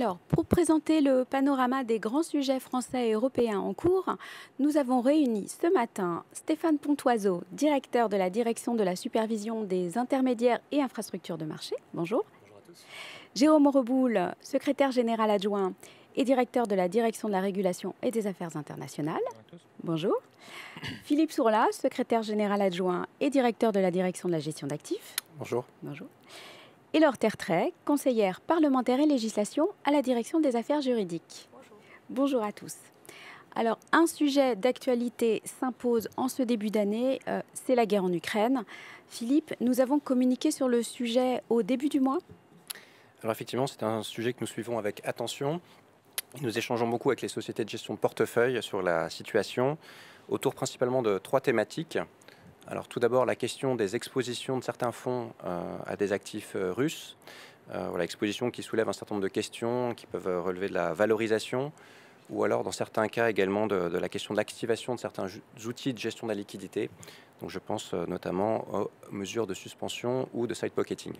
Alors, pour présenter le panorama des grands sujets français et européens en cours, nous avons réuni ce matin Stéphane Pontoiseau, directeur de la direction de la supervision des intermédiaires et infrastructures de marché. Bonjour. Bonjour à tous. Jérôme Reboul, secrétaire général adjoint et directeur de la direction de la régulation et des affaires internationales. Bonjour à tous. Bonjour. Philippe Sourla, secrétaire général adjoint et directeur de la direction de la gestion d'actifs. Bonjour. Bonjour. Et Laure Tertrais, conseillère parlementaire et législation à la direction des affaires juridiques. Bonjour. Bonjour à tous. Alors, un sujet d'actualité s'impose en ce début d'année, c'est la guerre en Ukraine. Philippe, nous avons communiqué sur le sujet au début du mois. Alors effectivement, c'est un sujet que nous suivons avec attention. Nous échangeons beaucoup avec les sociétés de gestion de portefeuille sur la situation, autour principalement de 3 thématiques. Alors tout d'abord, la question des expositions de certains fonds à des actifs russes. Voilà, expositions qui soulèvent un certain nombre de questions, qui peuvent relever de la valorisation, ou alors dans certains cas également de la question de l'activation de certains outils de gestion de la liquidité. Donc je pense notamment aux mesures de suspension ou de side pocketing.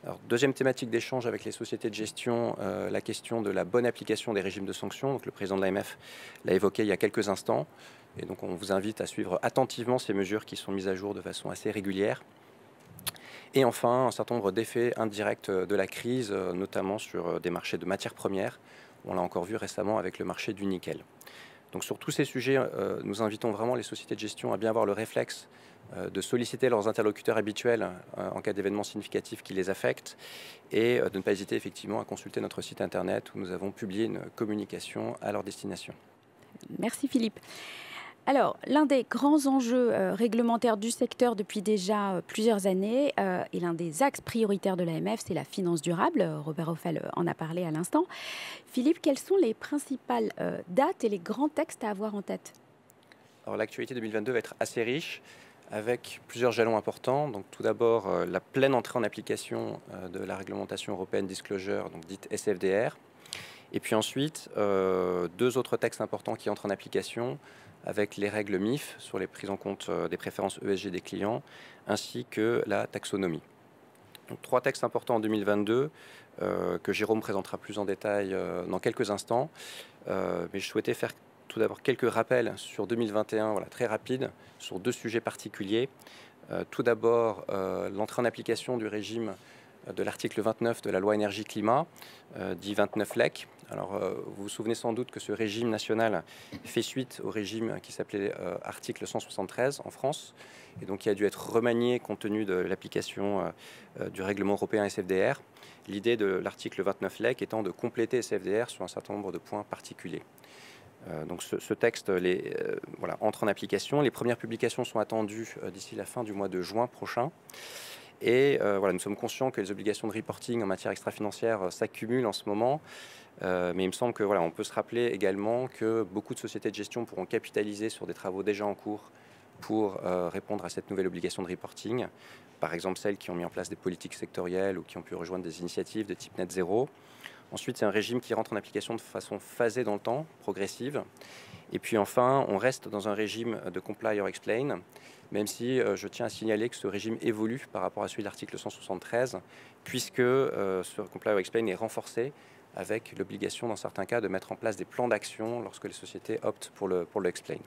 Alors, deuxième thématique d'échange avec les sociétés de gestion, la question de la bonne application des régimes de sanctions. Donc, le président de l'AMF l'a évoqué il y a quelques instants. Et donc, on vous invite à suivre attentivement ces mesures qui sont mises à jour de façon assez régulière. Et enfin, un certain nombre d'effets indirects de la crise, notamment sur des marchés de matières premières. On l'a encore vu récemment avec le marché du nickel. Donc, sur tous ces sujets, nous invitons vraiment les sociétés de gestion à bien avoir le réflexe de solliciter leurs interlocuteurs habituels en cas d'événements significatifs qui les affectent et de ne pas hésiter effectivement à consulter notre site internet où nous avons publié une communication à leur destination. Merci Philippe. Alors, l'un des grands enjeux réglementaires du secteur depuis déjà plusieurs années et l'un des axes prioritaires de l'AMF, c'est la finance durable. Robert Ophel en a parlé à l'instant. Philippe, quelles sont les principales dates et les grands textes à avoir en tête? Alors, l'actualité 2022 va être assez riche, avec plusieurs jalons importants. Donc, tout d'abord, la pleine entrée en application de la réglementation européenne Disclosure, donc dite SFDR. Et puis ensuite, 2 autres textes importants qui entrent en application, avec les règles MIF sur les prises en compte des préférences ESG des clients, ainsi que la taxonomie. Donc, 3 textes importants en 2022, que Jérôme présentera plus en détail dans quelques instants. Mais je souhaitais faire tout d'abord quelques rappels sur 2021, voilà, très rapide, sur 2 sujets particuliers. Tout d'abord, l'entrée en application du régime de l'article 29 de la loi énergie-climat, dit 29 LEC. Alors, vous vous souvenez sans doute que ce régime national fait suite au régime qui s'appelait article 173 en France, et donc qui a dû être remanié compte tenu de l'application du règlement européen SFDR. L'idée de l'article 29 LEC étant de compléter SFDR sur un certain nombre de points particuliers. Donc ce texte voilà, entre en application. Les premières publications sont attendues d'ici la fin du mois de juin prochain. Et voilà, nous sommes conscients que les obligations de reporting en matière extra-financière s'accumulent en ce moment. Mais il me semble que voilà, on peut se rappeler également que beaucoup de sociétés de gestion pourront capitaliser sur des travaux déjà en cours pour répondre à cette nouvelle obligation de reporting. Par exemple, celles qui ont mis en place des politiques sectorielles ou qui ont pu rejoindre des initiatives de type net zéro. Ensuite, c'est un régime qui rentre en application de façon phasée dans le temps, progressive. Et puis enfin, on reste dans un régime de comply or explain, même si je tiens à signaler que ce régime évolue par rapport à celui de l'article 173, puisque ce comply or explain est renforcé avec l'obligation, dans certains cas, de mettre en place des plans d'action lorsque les sociétés optent pour le explain.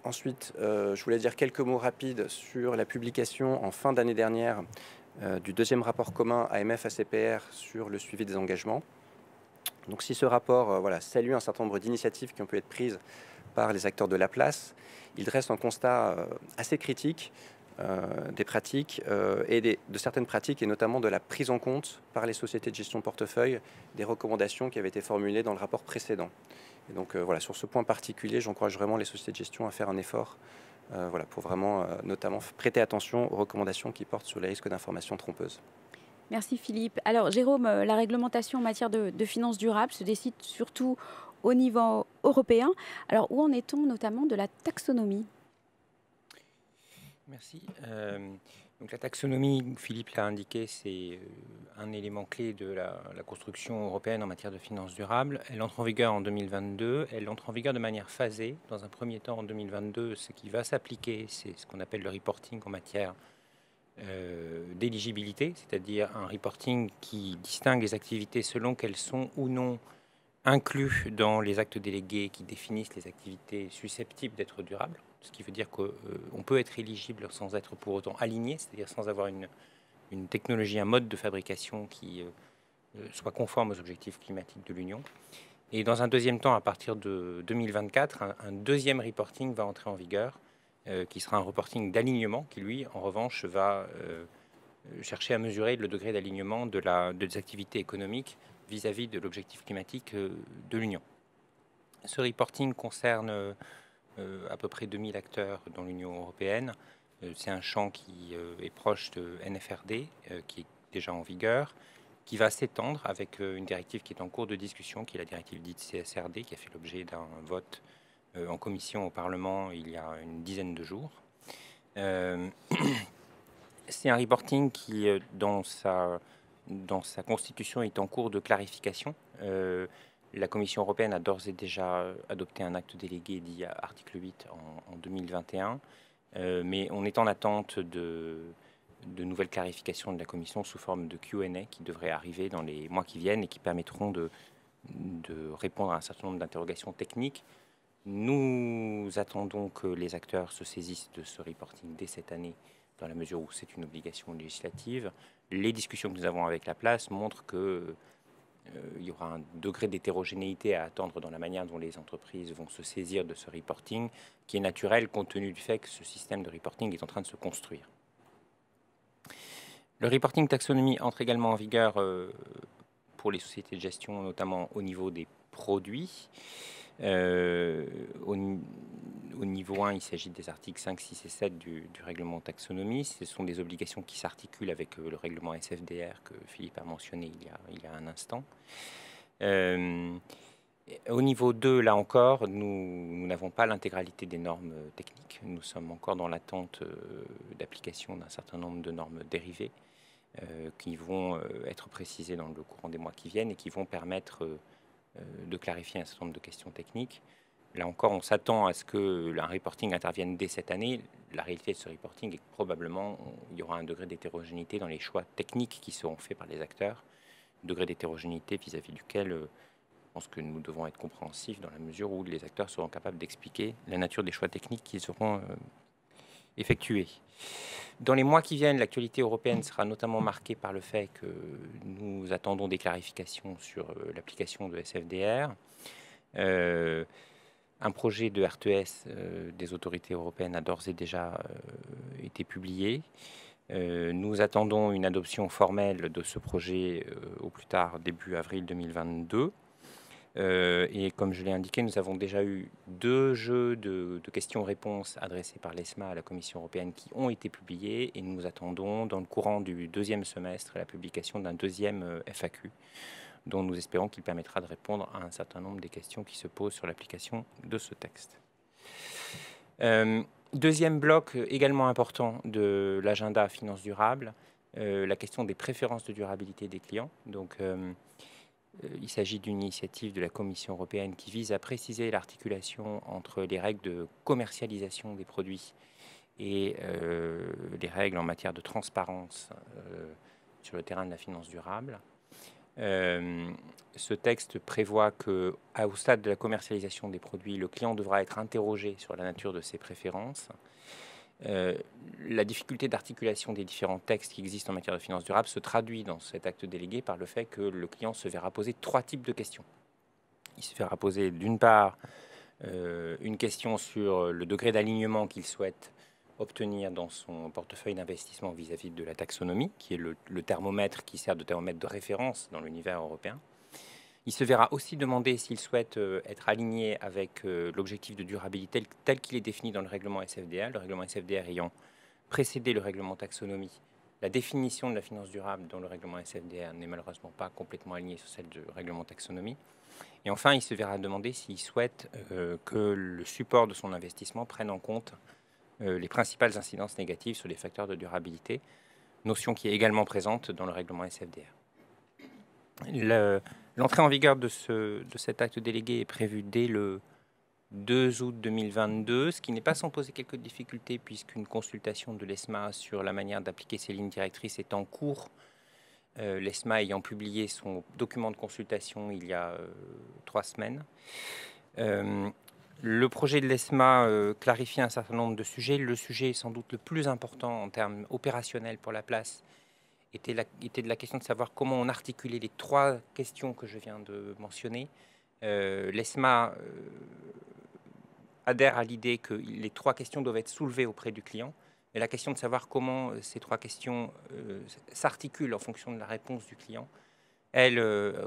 Ensuite, je voulais dire quelques mots rapides sur la publication en fin d'année dernière du 2e rapport commun AMF-ACPR sur le suivi des engagements. Donc si ce rapport voilà, salue un certain nombre d'initiatives qui ont pu être prises par les acteurs de la place, il dresse un constat assez critique des pratiques et de certaines pratiques, et notamment de la prise en compte par les sociétés de gestion de portefeuille des recommandations qui avaient été formulées dans le rapport précédent. Et donc voilà, sur ce point particulier, j'encourage vraiment les sociétés de gestion à faire un effort voilà, pour vraiment notamment prêter attention aux recommandations qui portent sur les risques d'information trompeuse. Merci Philippe. Alors Jérôme, la réglementation en matière de finances durables se décide surtout au niveau européen. Alors où en est-on notamment de la taxonomie? Merci. Donc la taxonomie, Philippe l'a indiqué, c'est un élément clé de la construction européenne en matière de finances durables. Elle entre en vigueur en 2022. Elle entre en vigueur de manière phasée. Dans un premier temps, en 2022, ce qui va s'appliquer, c'est ce qu'on appelle le reporting en matière d'éligibilité, c'est-à-dire un reporting qui distingue les activités selon qu'elles sont ou non inclus dans les actes délégués qui définissent les activités susceptibles d'être durables, ce qui veut dire qu'on peut être éligible sans être pour autant aligné, c'est-à-dire sans avoir une technologie, un mode de fabrication qui soit conforme aux objectifs climatiques de l'Union. Et dans un deuxième temps, à partir de 2024, un deuxième reporting va entrer en vigueur, qui sera un reporting d'alignement, qui lui, en revanche, va chercher à mesurer le degré d'alignement des activités économiques vis-à-vis de l'objectif climatique de l'Union. Ce reporting concerne à peu près 2000 acteurs dans l'Union européenne. C'est un champ qui est proche de NFRD, qui est déjà en vigueur, qui va s'étendre avec une directive qui est en cours de discussion, qui est la directive dite CSRD, qui a fait l'objet d'un vote en commission au Parlement il y a une dizaine de jours. C'est un reporting qui, dans sa constitution, est en cours de clarification. La Commission européenne a d'ores et déjà adopté un acte délégué dit article 8 en 2021, mais on est en attente de nouvelles clarifications de la Commission sous forme de Q&A qui devraient arriver dans les mois qui viennent et qui permettront de répondre à un certain nombre d'interrogations techniques. Nous attendons que les acteurs se saisissent de ce reporting dès cette année, dans la mesure où c'est une obligation législative. Les discussions que nous avons avec la place montrent que il y aura un degré d'hétérogénéité à attendre dans la manière dont les entreprises vont se saisir de ce reporting, qui est naturel compte tenu du fait que ce système de reporting est en train de se construire. Le reporting taxonomie entre également en vigueur pour les sociétés de gestion, notamment au niveau des produits. Au niveau 1, il s'agit des articles 5, 6 et 7 du règlement taxonomie. Ce sont des obligations qui s'articulent avec le règlement SFDR que Philippe a mentionné il y a un instant. Au niveau 2, là encore, nous n'avons pas l'intégralité des normes techniques. Nous sommes encore dans l'attente d'application d'un certain nombre de normes dérivées qui vont être précisées dans le courant des mois qui viennent et qui vont permettre de clarifier un certain nombre de questions techniques. Là encore, on s'attend à ce qu'un reporting intervienne dès cette année. La réalité de ce reporting est que probablement il y aura un degré d'hétérogénéité dans les choix techniques qui seront faits par les acteurs, degré d'hétérogénéité vis-à-vis duquel je pense que nous devons être compréhensifs dans la mesure où les acteurs seront capables d'expliquer la nature des choix techniques qui seront effectués. Dans les mois qui viennent, l'actualité européenne sera notamment marquée par le fait que nous attendons des clarifications sur l'application de SFDR. Un projet de RTS des autorités européennes a d'ores et déjà été publié. Nous attendons une adoption formelle de ce projet au plus tard début avril 2022. Et comme je l'ai indiqué, nous avons déjà eu 2 jeux de questions-réponses adressés par l'ESMA à la Commission européenne qui ont été publiés et nous attendons dans le courant du 2e semestre la publication d'un 2e FAQ dont nous espérons qu'il permettra de répondre à un certain nombre des questions qui se posent sur l'application de ce texte. Deuxième bloc également important de l'agenda finance durable, la question des préférences de durabilité des clients. Donc, il s'agit d'une initiative de la Commission européenne qui vise à préciser l'articulation entre les règles de commercialisation des produits et les règles en matière de transparence sur le terrain de la finance durable. Ce texte prévoit qu'au stade de la commercialisation des produits, le client devra être interrogé sur la nature de ses préférences. La difficulté d'articulation des différents textes qui existent en matière de finance durable se traduit dans cet acte délégué par le fait que le client se verra poser 3 types de questions. Il se verra poser d'une part une question sur le degré d'alignement qu'il souhaite obtenir dans son portefeuille d'investissement vis-à-vis de la taxonomie, qui est le thermomètre qui sert de thermomètre de référence dans l'univers européen. Il se verra aussi demander s'il souhaite être aligné avec l'objectif de durabilité tel qu'il est défini dans le règlement SFDR, le règlement SFDR ayant précédé le règlement taxonomie. La définition de la finance durable dans le règlement SFDR n'est malheureusement pas complètement alignée sur celle du règlement taxonomie. Et enfin, il se verra demander s'il souhaite que le support de son investissement prenne en compte les principales incidences négatives sur les facteurs de durabilité, notion qui est également présente dans le règlement SFDR. L'entrée en vigueur de cet acte délégué est prévue dès le 2 août 2022, ce qui n'est pas sans poser quelques difficultés puisqu'une consultation de l'ESMA sur la manière d'appliquer ces lignes directrices est en cours. L'ESMA ayant publié son document de consultation il y a 3 semaines. Le projet de l'ESMA clarifie un certain nombre de sujets. Le sujet sans doute le plus important en termes opérationnels pour la place était de la question de savoir comment on articulait les 3 questions que je viens de mentionner. L'ESMA adhère à l'idée que les 3 questions doivent être soulevées auprès du client. Et la question de savoir comment ces 3 questions s'articulent en fonction de la réponse du client, elle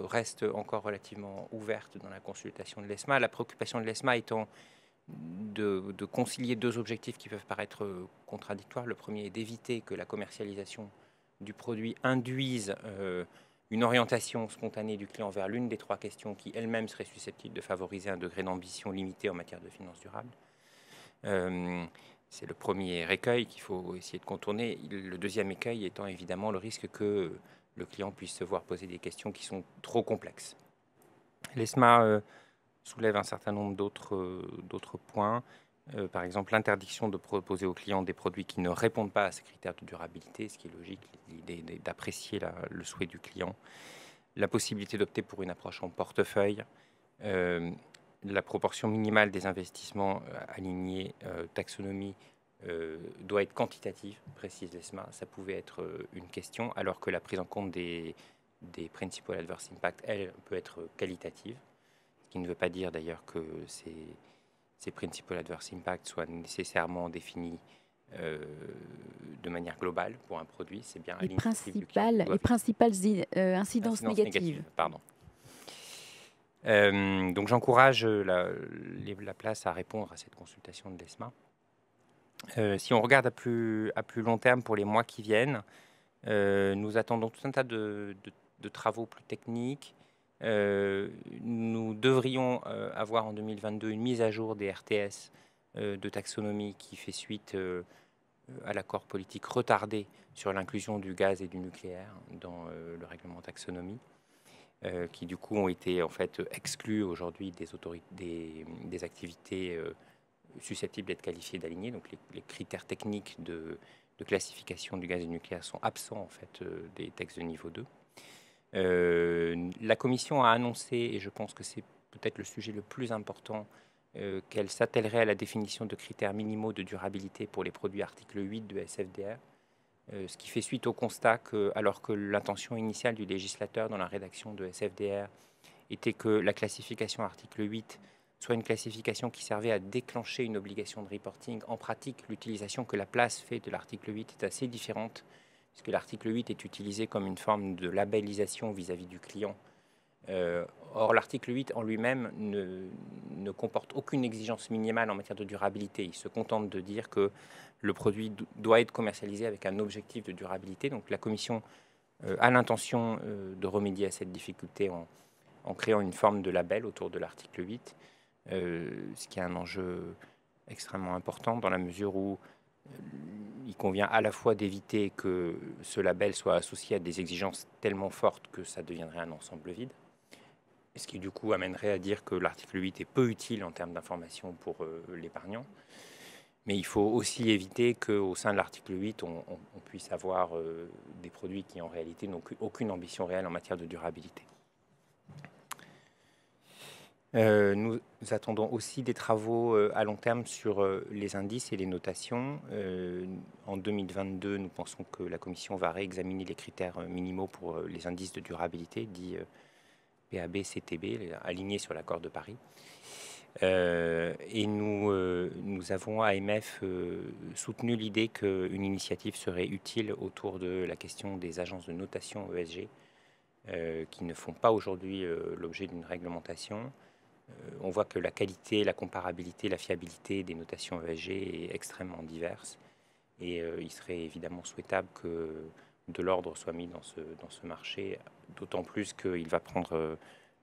reste encore relativement ouverte dans la consultation de l'ESMA. La préoccupation de l'ESMA étant de concilier 2 objectifs qui peuvent paraître contradictoires. Le premier est d'éviter que la commercialisation du produit induise une orientation spontanée du client vers l'une des 3 questions qui elle-même serait susceptible de favoriser un degré d'ambition limité en matière de finances durables. C'est le premier écueil qu'il faut essayer de contourner. Le deuxième écueil étant évidemment le risque que le client puisse se voir poser des questions qui sont trop complexes. L'ESMA soulève un certain nombre d'autres points. Par exemple, l'interdiction de proposer aux clients des produits qui ne répondent pas à ces critères de durabilité, ce qui est logique, l'idée d'apprécier le souhait du client. La possibilité d'opter pour une approche en portefeuille. La proportion minimale des investissements alignés taxonomie doit être quantitative, précise l'ESMA. Ça pouvait être une question, alors que la prise en compte des Principal Adverse Impact, elle, peut être qualitative. Ce qui ne veut pas dire d'ailleurs que ces Principal Adverse Impact soient nécessairement définis de manière globale pour un produit. C'est bien les principales incidences négatives. Pardon. Donc j'encourage la place à répondre à cette consultation de l'ESMA. Si on regarde à plus long terme pour les mois qui viennent, nous attendons tout un tas de travaux plus techniques. Nous devrions avoir en 2022 une mise à jour des RTS de taxonomie qui fait suite à l'accord politique retardé sur l'inclusion du gaz et du nucléaire dans le règlement taxonomie. Qui du coup ont été en fait exclus aujourd'hui des activités susceptibles d'être qualifiées d'alignées. Donc les critères techniques de classification du gaz et du nucléaire sont absents en fait des textes de niveau 2. La Commission a annoncé, et je pense que c'est peut-être le sujet le plus important, qu'elle s'attellerait à la définition de critères minimaux de durabilité pour les produits article 8 de SFDR. Ce qui fait suite au constat que, alors que l'intention initiale du législateur dans la rédaction de SFDR était que la classification article 8 soit une classification qui servait à déclencher une obligation de reporting, en pratique, l'utilisation que la place fait de l'article 8 est assez différente, puisque l'article 8 est utilisé comme une forme de labellisation vis-à-vis du client. Or, l'article 8 en lui-même ne comporte aucune exigence minimale en matière de durabilité. Il se contente de dire que le produit doit être commercialisé avec un objectif de durabilité. Donc la Commission a l'intention de remédier à cette difficulté en créant une forme de label autour de l'article 8, ce qui est un enjeu extrêmement important dans la mesure où il convient à la fois d'éviter que ce label soit associé à des exigences tellement fortes que ça deviendrait un ensemble vide, ce qui du coup amènerait à dire que l'article 8 est peu utile en termes d'information pour l'épargnant. Mais il faut aussi éviter qu'au sein de l'article 8, on puisse avoir des produits qui en réalité n'ont aucune ambition réelle en matière de durabilité. Nous attendons aussi des travaux à long terme sur les indices et les notations. En 2022, nous pensons que la Commission va réexaminer les critères minimaux pour les indices de durabilité, dits PAB, CTB, alignés sur l'accord de Paris. Et nous avons à AMF soutenu l'idée qu'une initiative serait utile autour de la question des agences de notation ESG qui ne font pas aujourd'hui l'objet d'une réglementation. On voit que la qualité, la comparabilité, la fiabilité des notations ESG est extrêmement diverse et il serait évidemment souhaitable que de l'ordre soit mis dans ce marché, d'autant plus qu'il va prendre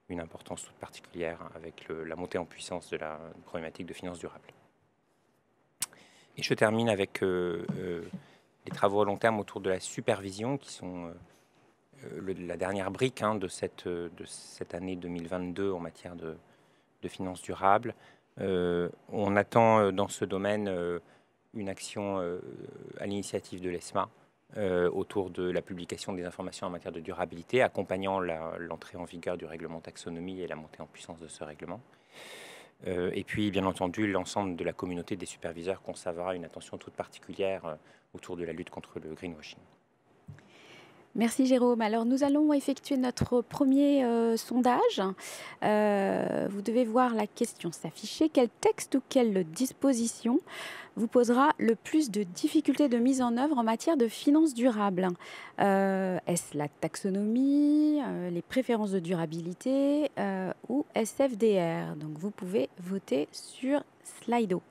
une importance toute particulière avec la montée en puissance de la problématique de finances durables. Et je termine avec les travaux à long terme autour de la supervision qui sont la dernière brique de cette année 2022 en matière de finances durables. On attend dans ce domaine une action à l'initiative de l'ESMA autour de la publication des informations en matière de durabilité, accompagnant l'entrée en vigueur du règlement taxonomie et la montée en puissance de ce règlement. Et puis, bien entendu, l'ensemble de la communauté des superviseurs conservera une attention toute particulière autour de la lutte contre le greenwashing. Merci Jérôme. Alors nous allons effectuer notre premier sondage. Vous devez voir la question s'afficher. Quel texte ou quelle disposition vous posera le plus de difficultés de mise en œuvre en matière de finances durables? Est-ce la taxonomie, les préférences de durabilité ou SFDR? Donc vous pouvez voter sur Slido.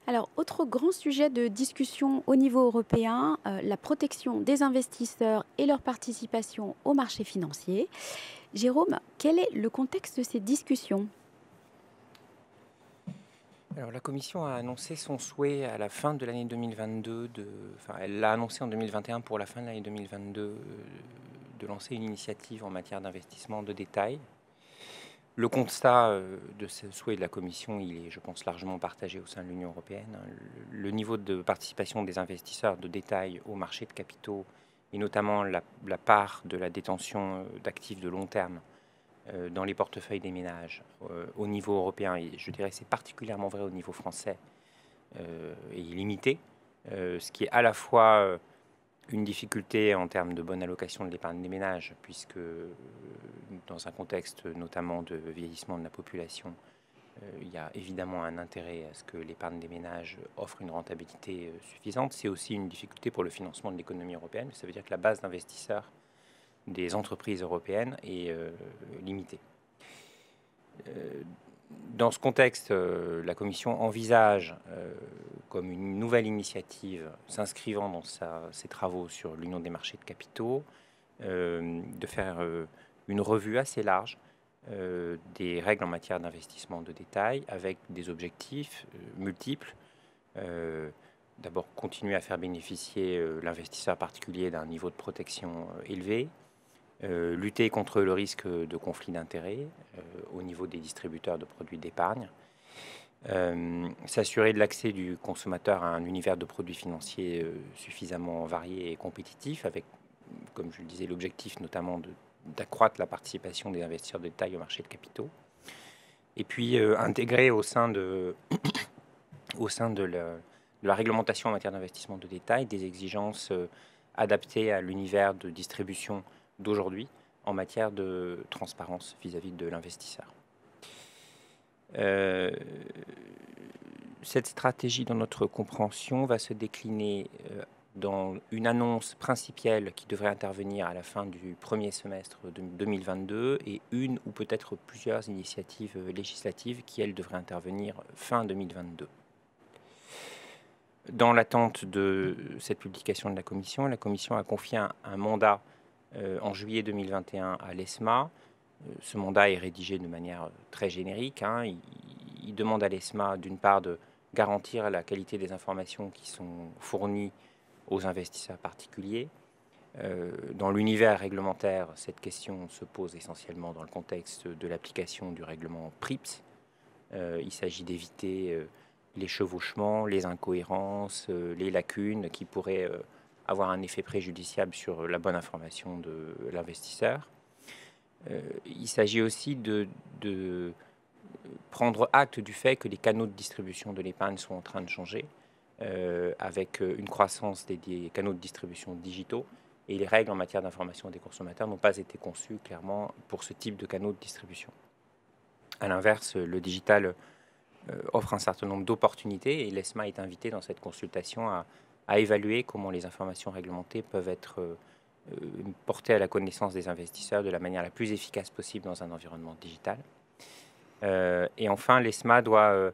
Alors, autre grand sujet de discussion au niveau européen, la protection des investisseurs et leur participation au marché financier. Jérôme, quel est le contexte de ces discussions? Alors, la Commission a annoncé son souhait à la fin de l'année 2022, elle l'a annoncé en 2021 pour la fin de l'année 2022, de lancer une initiative en matière d'investissement de détail. Le constat de ce souhait de la Commission, il est, je pense, largement partagé au sein de l'Union européenne. Le niveau de participation des investisseurs de détail au marché de capitaux, et notamment la part de la détention d'actifs de long terme dans les portefeuilles des ménages au niveau européen, et je dirais c'est particulièrement vrai au niveau français, est limité, ce qui est à la fois une difficulté en termes de bonne allocation de l'épargne des ménages, puisque dans un contexte notamment de vieillissement de la population, il y a évidemment un intérêt à ce que l'épargne des ménages offre une rentabilité suffisante. C'est aussi une difficulté pour le financement de l'économie européenne. Ça veut dire que la base d'investisseurs des entreprises européennes est limitée. Dans ce contexte, la Commission envisage, comme une nouvelle initiative s'inscrivant dans ses travaux sur l'Union des marchés de capitaux, de faire une revue assez large des règles en matière d'investissement de détail avec des objectifs multiples. D'abord, continuer à faire bénéficier l'investisseur particulier d'un niveau de protection élevé, lutter contre le risque de conflit d'intérêts au niveau des distributeurs de produits d'épargne, s'assurer de l'accès du consommateur à un univers de produits financiers suffisamment varié et compétitif, avec, comme je le disais, l'objectif notamment d'accroître la participation des investisseurs de détail au marché de capitaux, et puis intégrer au sein de la réglementation en matière d'investissement de détail des exigences adaptées à l'univers de distribution d'aujourd'hui en matière de transparence vis-à-vis de l'investisseur. Cette stratégie, dans notre compréhension, va se décliner dans une annonce principielle qui devrait intervenir à la fin du premier semestre de 2022 et une ou peut-être plusieurs initiatives législatives qui, elles, devraient intervenir fin 2022. Dans l'attente de cette publication de la Commission a confié un mandat en juillet 2021 à l'ESMA. Ce mandat est rédigé de manière très générique. Il demande à l'ESMA, d'une part, de garantir la qualité des informations qui sont fournies aux investisseurs particuliers. Dans l'univers réglementaire, cette question se pose essentiellement dans le contexte de l'application du règlement PRIPS. Il s'agit d'éviter les chevauchements, les incohérences, les lacunes qui pourraient avoir un effet préjudiciable sur la bonne information de l'investisseur. Il s'agit aussi de prendre acte du fait que les canaux de distribution de l'épargne sont en train de changer, avec une croissance des canaux de distribution digitaux, et les règles en matière d'information des consommateurs n'ont pas été conçues clairement pour ce type de canaux de distribution. À l'inverse, le digital offre un certain nombre d'opportunités, et l'ESMA est invité dans cette consultation à évaluer comment les informations réglementées peuvent être portées à la connaissance des investisseurs de la manière la plus efficace possible dans un environnement digital. Et enfin, l'ESMA doit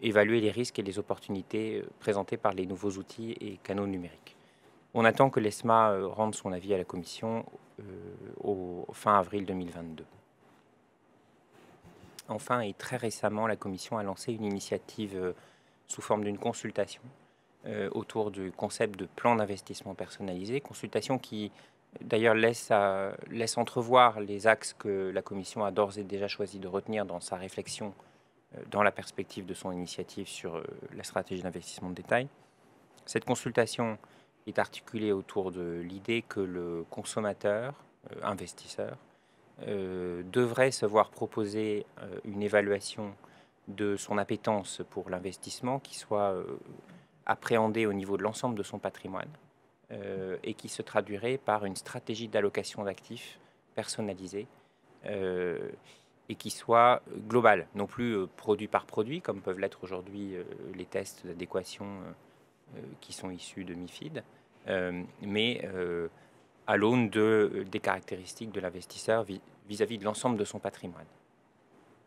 évaluer les risques et les opportunités présentés par les nouveaux outils et canaux numériques. On attend que l'ESMA rende son avis à la Commission au fin avril 2022. Enfin, et très récemment, la Commission a lancé une initiative sous forme d'une consultation autour du concept de plan d'investissement personnalisé, consultation qui d'ailleurs laisse entrevoir les axes que la Commission a d'ores et déjà choisi de retenir dans sa réflexion dans la perspective de son initiative sur la stratégie d'investissement de détail. Cette consultation est articulée autour de l'idée que le consommateur, investisseur, devrait se voir proposer une évaluation de son appétence pour l'investissement qui soit appréhendée au niveau de l'ensemble de son patrimoine et qui se traduirait par une stratégie d'allocation d'actifs personnalisée et qui soit globale, non plus produit par produit, comme peuvent l'être aujourd'hui les tests d'adéquation qui sont issus de MIFID, mais à l'aune des caractéristiques de l'investisseur vis-à-vis de l'ensemble de son patrimoine.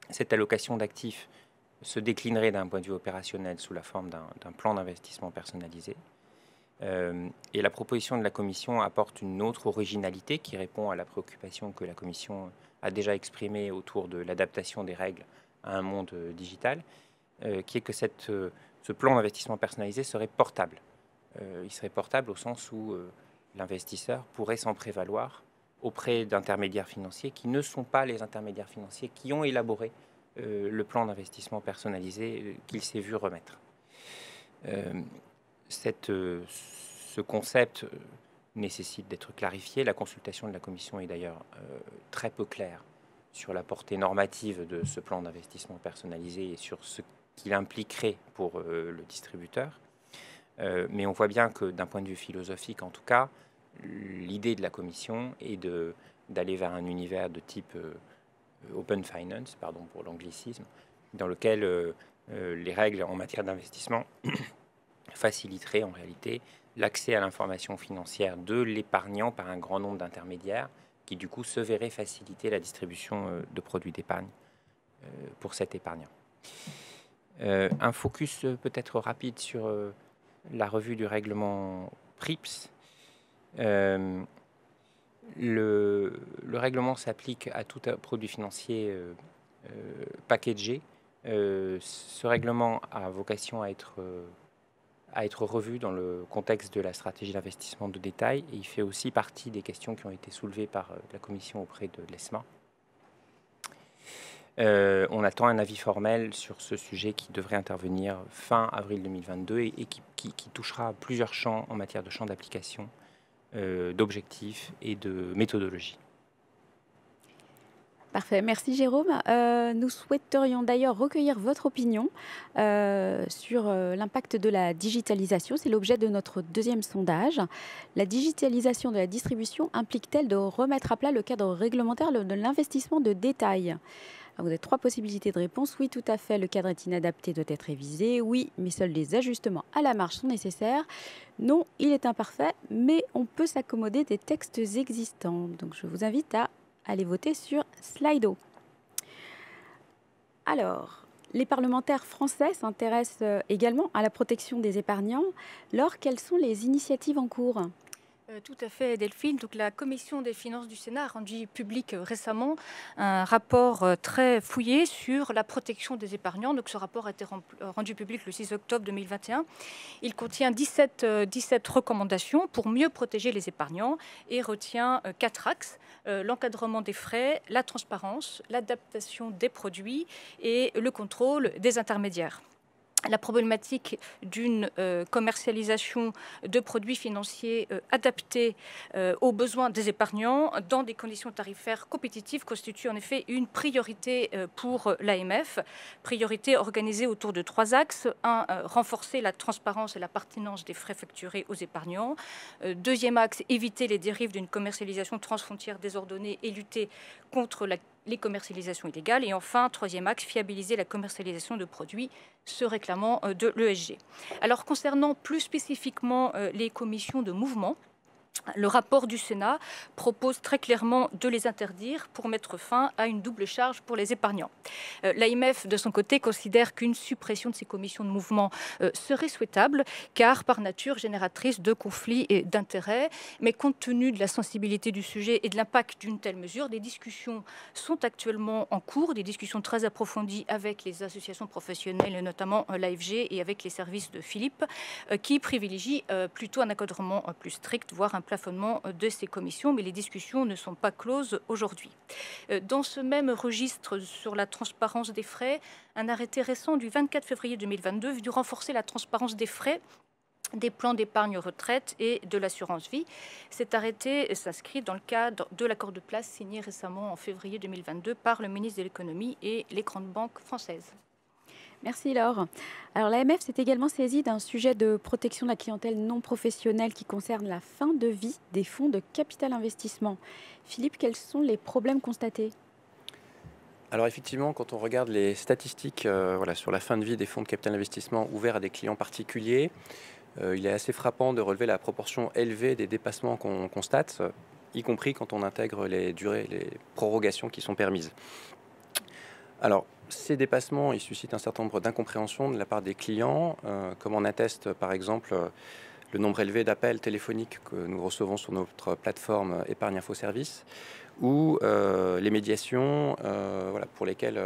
Cette allocation d'actifs se déclinerait d'un point de vue opérationnel sous la forme d'un plan d'investissement personnalisé. Et la proposition de la Commission apporte une autre originalité qui répond à la préoccupation que la Commission a déjà exprimée autour de l'adaptation des règles à un monde digital, qui est que ce plan d'investissement personnalisé serait portable. Il serait portable au sens où l'investisseur pourrait s'en prévaloir auprès d'intermédiaires financiers qui ne sont pas les intermédiaires financiers qui ont élaboré le plan d'investissement personnalisé qu'il s'est vu remettre. Ce concept nécessite d'être clarifié. La consultation de la Commission est d'ailleurs très peu claire sur la portée normative de ce plan d'investissement personnalisé et sur ce qu'il impliquerait pour le distributeur. Mais on voit bien que d'un point de vue philosophique, en tout cas, l'idée de la Commission est d'aller vers un univers de type open finance, pardon pour l'anglicisme, dans lequel les règles en matière d'investissement faciliteraient en réalité l'accès à l'information financière de l'épargnant par un grand nombre d'intermédiaires qui du coup se verraient faciliter la distribution de produits d'épargne pour cet épargnant. Un focus peut-être rapide sur la revue du règlement PRIPS. Le règlement s'applique à tout produit financier packagé. Ce règlement a vocation à être revu dans le contexte de la stratégie d'investissement de détail et il fait aussi partie des questions qui ont été soulevées par la Commission auprès de l'ESMA. On attend un avis formel sur ce sujet qui devrait intervenir fin avril 2022 et qui touchera plusieurs champs en matière de champ d'application, d'objectifs et de méthodologie. Parfait, merci Jérôme. Nous souhaiterions d'ailleurs recueillir votre opinion sur l'impact de la digitalisation. C'est l'objet de notre deuxième sondage. La digitalisation de la distribution implique-t-elle de remettre à plat le cadre réglementaire de l'investissement de détail ? Alors, vous avez 3 possibilités de réponse. Oui, tout à fait, le cadre est inadapté, doit être révisé. Oui, mais seuls des ajustements à la marge sont nécessaires. Non, il est imparfait, mais on peut s'accommoder des textes existants. Donc, je vous invite à aller voter sur Slido. Alors, les parlementaires français s'intéressent également à la protection des épargnants. Laure, quelles sont les initiatives en cours ? Tout à fait, Delphine. Donc, la Commission des finances du Sénat a rendu public récemment un rapport très fouillé sur la protection des épargnants. Donc, ce rapport a été rendu public le 6 octobre 2021. Il contient 17 recommandations pour mieux protéger les épargnants et retient 4 axes. L'encadrement des frais, la transparence, l'adaptation des produits et le contrôle des intermédiaires. La problématique d'une commercialisation de produits financiers adaptés aux besoins des épargnants dans des conditions tarifaires compétitives constitue en effet une priorité pour l'AMF. Priorité organisée autour de 3 axes. 1, renforcer la transparence et la pertinence des frais facturés aux épargnants. Deuxième axe, éviter les dérives d'une commercialisation transfrontière désordonnée et lutter contre les commercialisations illégales. Et enfin, 3e axe, fiabiliser la commercialisation de produits se réclamant de l'ESG. Alors, concernant plus spécifiquement les commissions de mouvement, le rapport du Sénat propose très clairement de les interdire pour mettre fin à une double charge pour les épargnants. L'AMF, de son côté, considère qu'une suppression de ces commissions de mouvement serait souhaitable, car par nature génératrice de conflits et d'intérêts. Mais compte tenu de la sensibilité du sujet et de l'impact d'une telle mesure, des discussions sont actuellement en cours, des discussions très approfondies avec les associations professionnelles, et notamment l'AFG et avec les services de Philippe, qui privilégient plutôt un encadrement plus strict, voire un plafonnement de ces commissions, mais les discussions ne sont pas closes aujourd'hui. Dans ce même registre sur la transparence des frais, un arrêté récent du 24 février 2022 vient renforcer la transparence des frais des plans d'épargne retraite et de l'assurance vie. Cet arrêté s'inscrit dans le cadre de l'accord de place signé récemment en février 2022 par le ministre de l'économie et les grandes banques françaises. Merci Laure. Alors l'AMF s'est également saisie d'un sujet de protection de la clientèle non professionnelle qui concerne la fin de vie des fonds de capital investissement. Philippe, quels sont les problèmes constatés ? Alors effectivement, quand on regarde les statistiques sur la fin de vie des fonds de capital investissement ouverts à des clients particuliers, il est assez frappant de relever la proportion élevée des dépassements qu'on constate, y compris quand on intègre les durées, les prorogations qui sont permises. Alors, ces dépassements, ils suscitent un certain nombre d'incompréhensions de la part des clients, comme en atteste par exemple le nombre élevé d'appels téléphoniques que nous recevons sur notre plateforme Épargne Info Service, ou les médiations pour lesquelles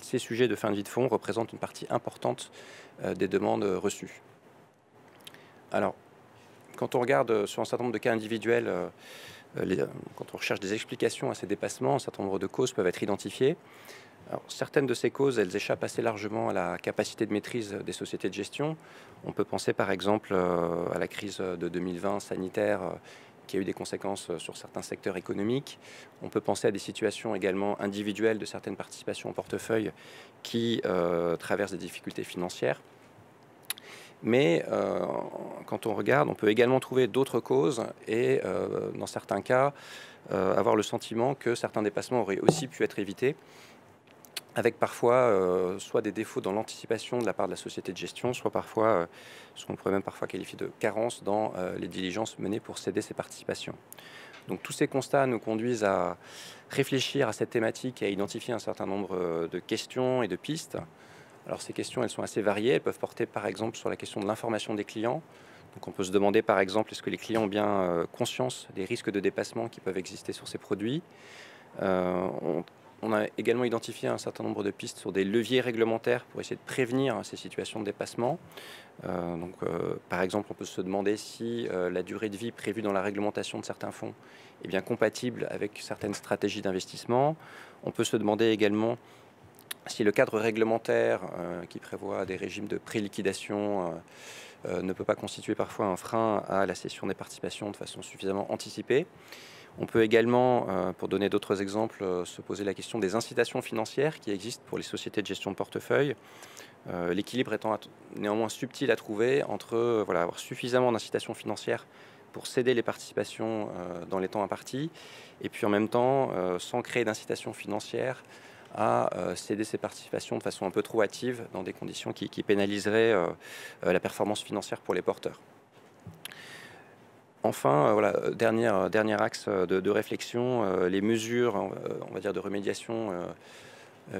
ces sujets de fin de vie de fonds représentent une partie importante des demandes reçues. Alors, quand on regarde sur un certain nombre de cas individuels, quand on recherche des explications à ces dépassements, un certain nombre de causes peuvent être identifiées. Alors, certaines de ces causes, elles échappent assez largement à la capacité de maîtrise des sociétés de gestion. On peut penser par exemple à la crise de 2020 sanitaire qui a eu des conséquences sur certains secteurs économiques. On peut penser à des situations également individuelles de certaines participations en portefeuille qui traversent des difficultés financières. Mais quand on regarde, on peut également trouver d'autres causes et dans certains cas, avoir le sentiment que certains dépassements auraient aussi pu être évités, avec parfois soit des défauts dans l'anticipation de la part de la société de gestion, soit parfois ce qu'on pourrait même parfois qualifier de carence dans les diligences menées pour céder ces participations. Donc tous ces constats nous conduisent à réfléchir à cette thématique et à identifier un certain nombre de questions et de pistes. Alors ces questions, elles sont assez variées. Elles peuvent porter par exemple sur la question de l'information des clients. Donc on peut se demander par exemple, est-ce que les clients ont bien conscience des risques de dépassement qui peuvent exister sur ces produits. On a également identifié un certain nombre de pistes sur des leviers réglementaires pour essayer de prévenir ces situations de dépassement. Par exemple, on peut se demander si la durée de vie prévue dans la réglementation de certains fonds est bien compatible avec certaines stratégies d'investissement. On peut se demander également si le cadre réglementaire qui prévoit des régimes de préliquidation ne peut pas constituer parfois un frein à la cession des participations de façon suffisamment anticipée. On peut également, pour donner d'autres exemples, se poser la question des incitations financières qui existent pour les sociétés de gestion de portefeuille. L'équilibre étant néanmoins subtil à trouver entre avoir suffisamment d'incitations financières pour céder les participations dans les temps impartis, et puis en même temps, sans créer d'incitations financières à céder ses participations de façon un peu trop hâtive dans des conditions qui pénaliseraient la performance financière pour les porteurs. Enfin, dernier axe de réflexion, les mesures on va dire de remédiation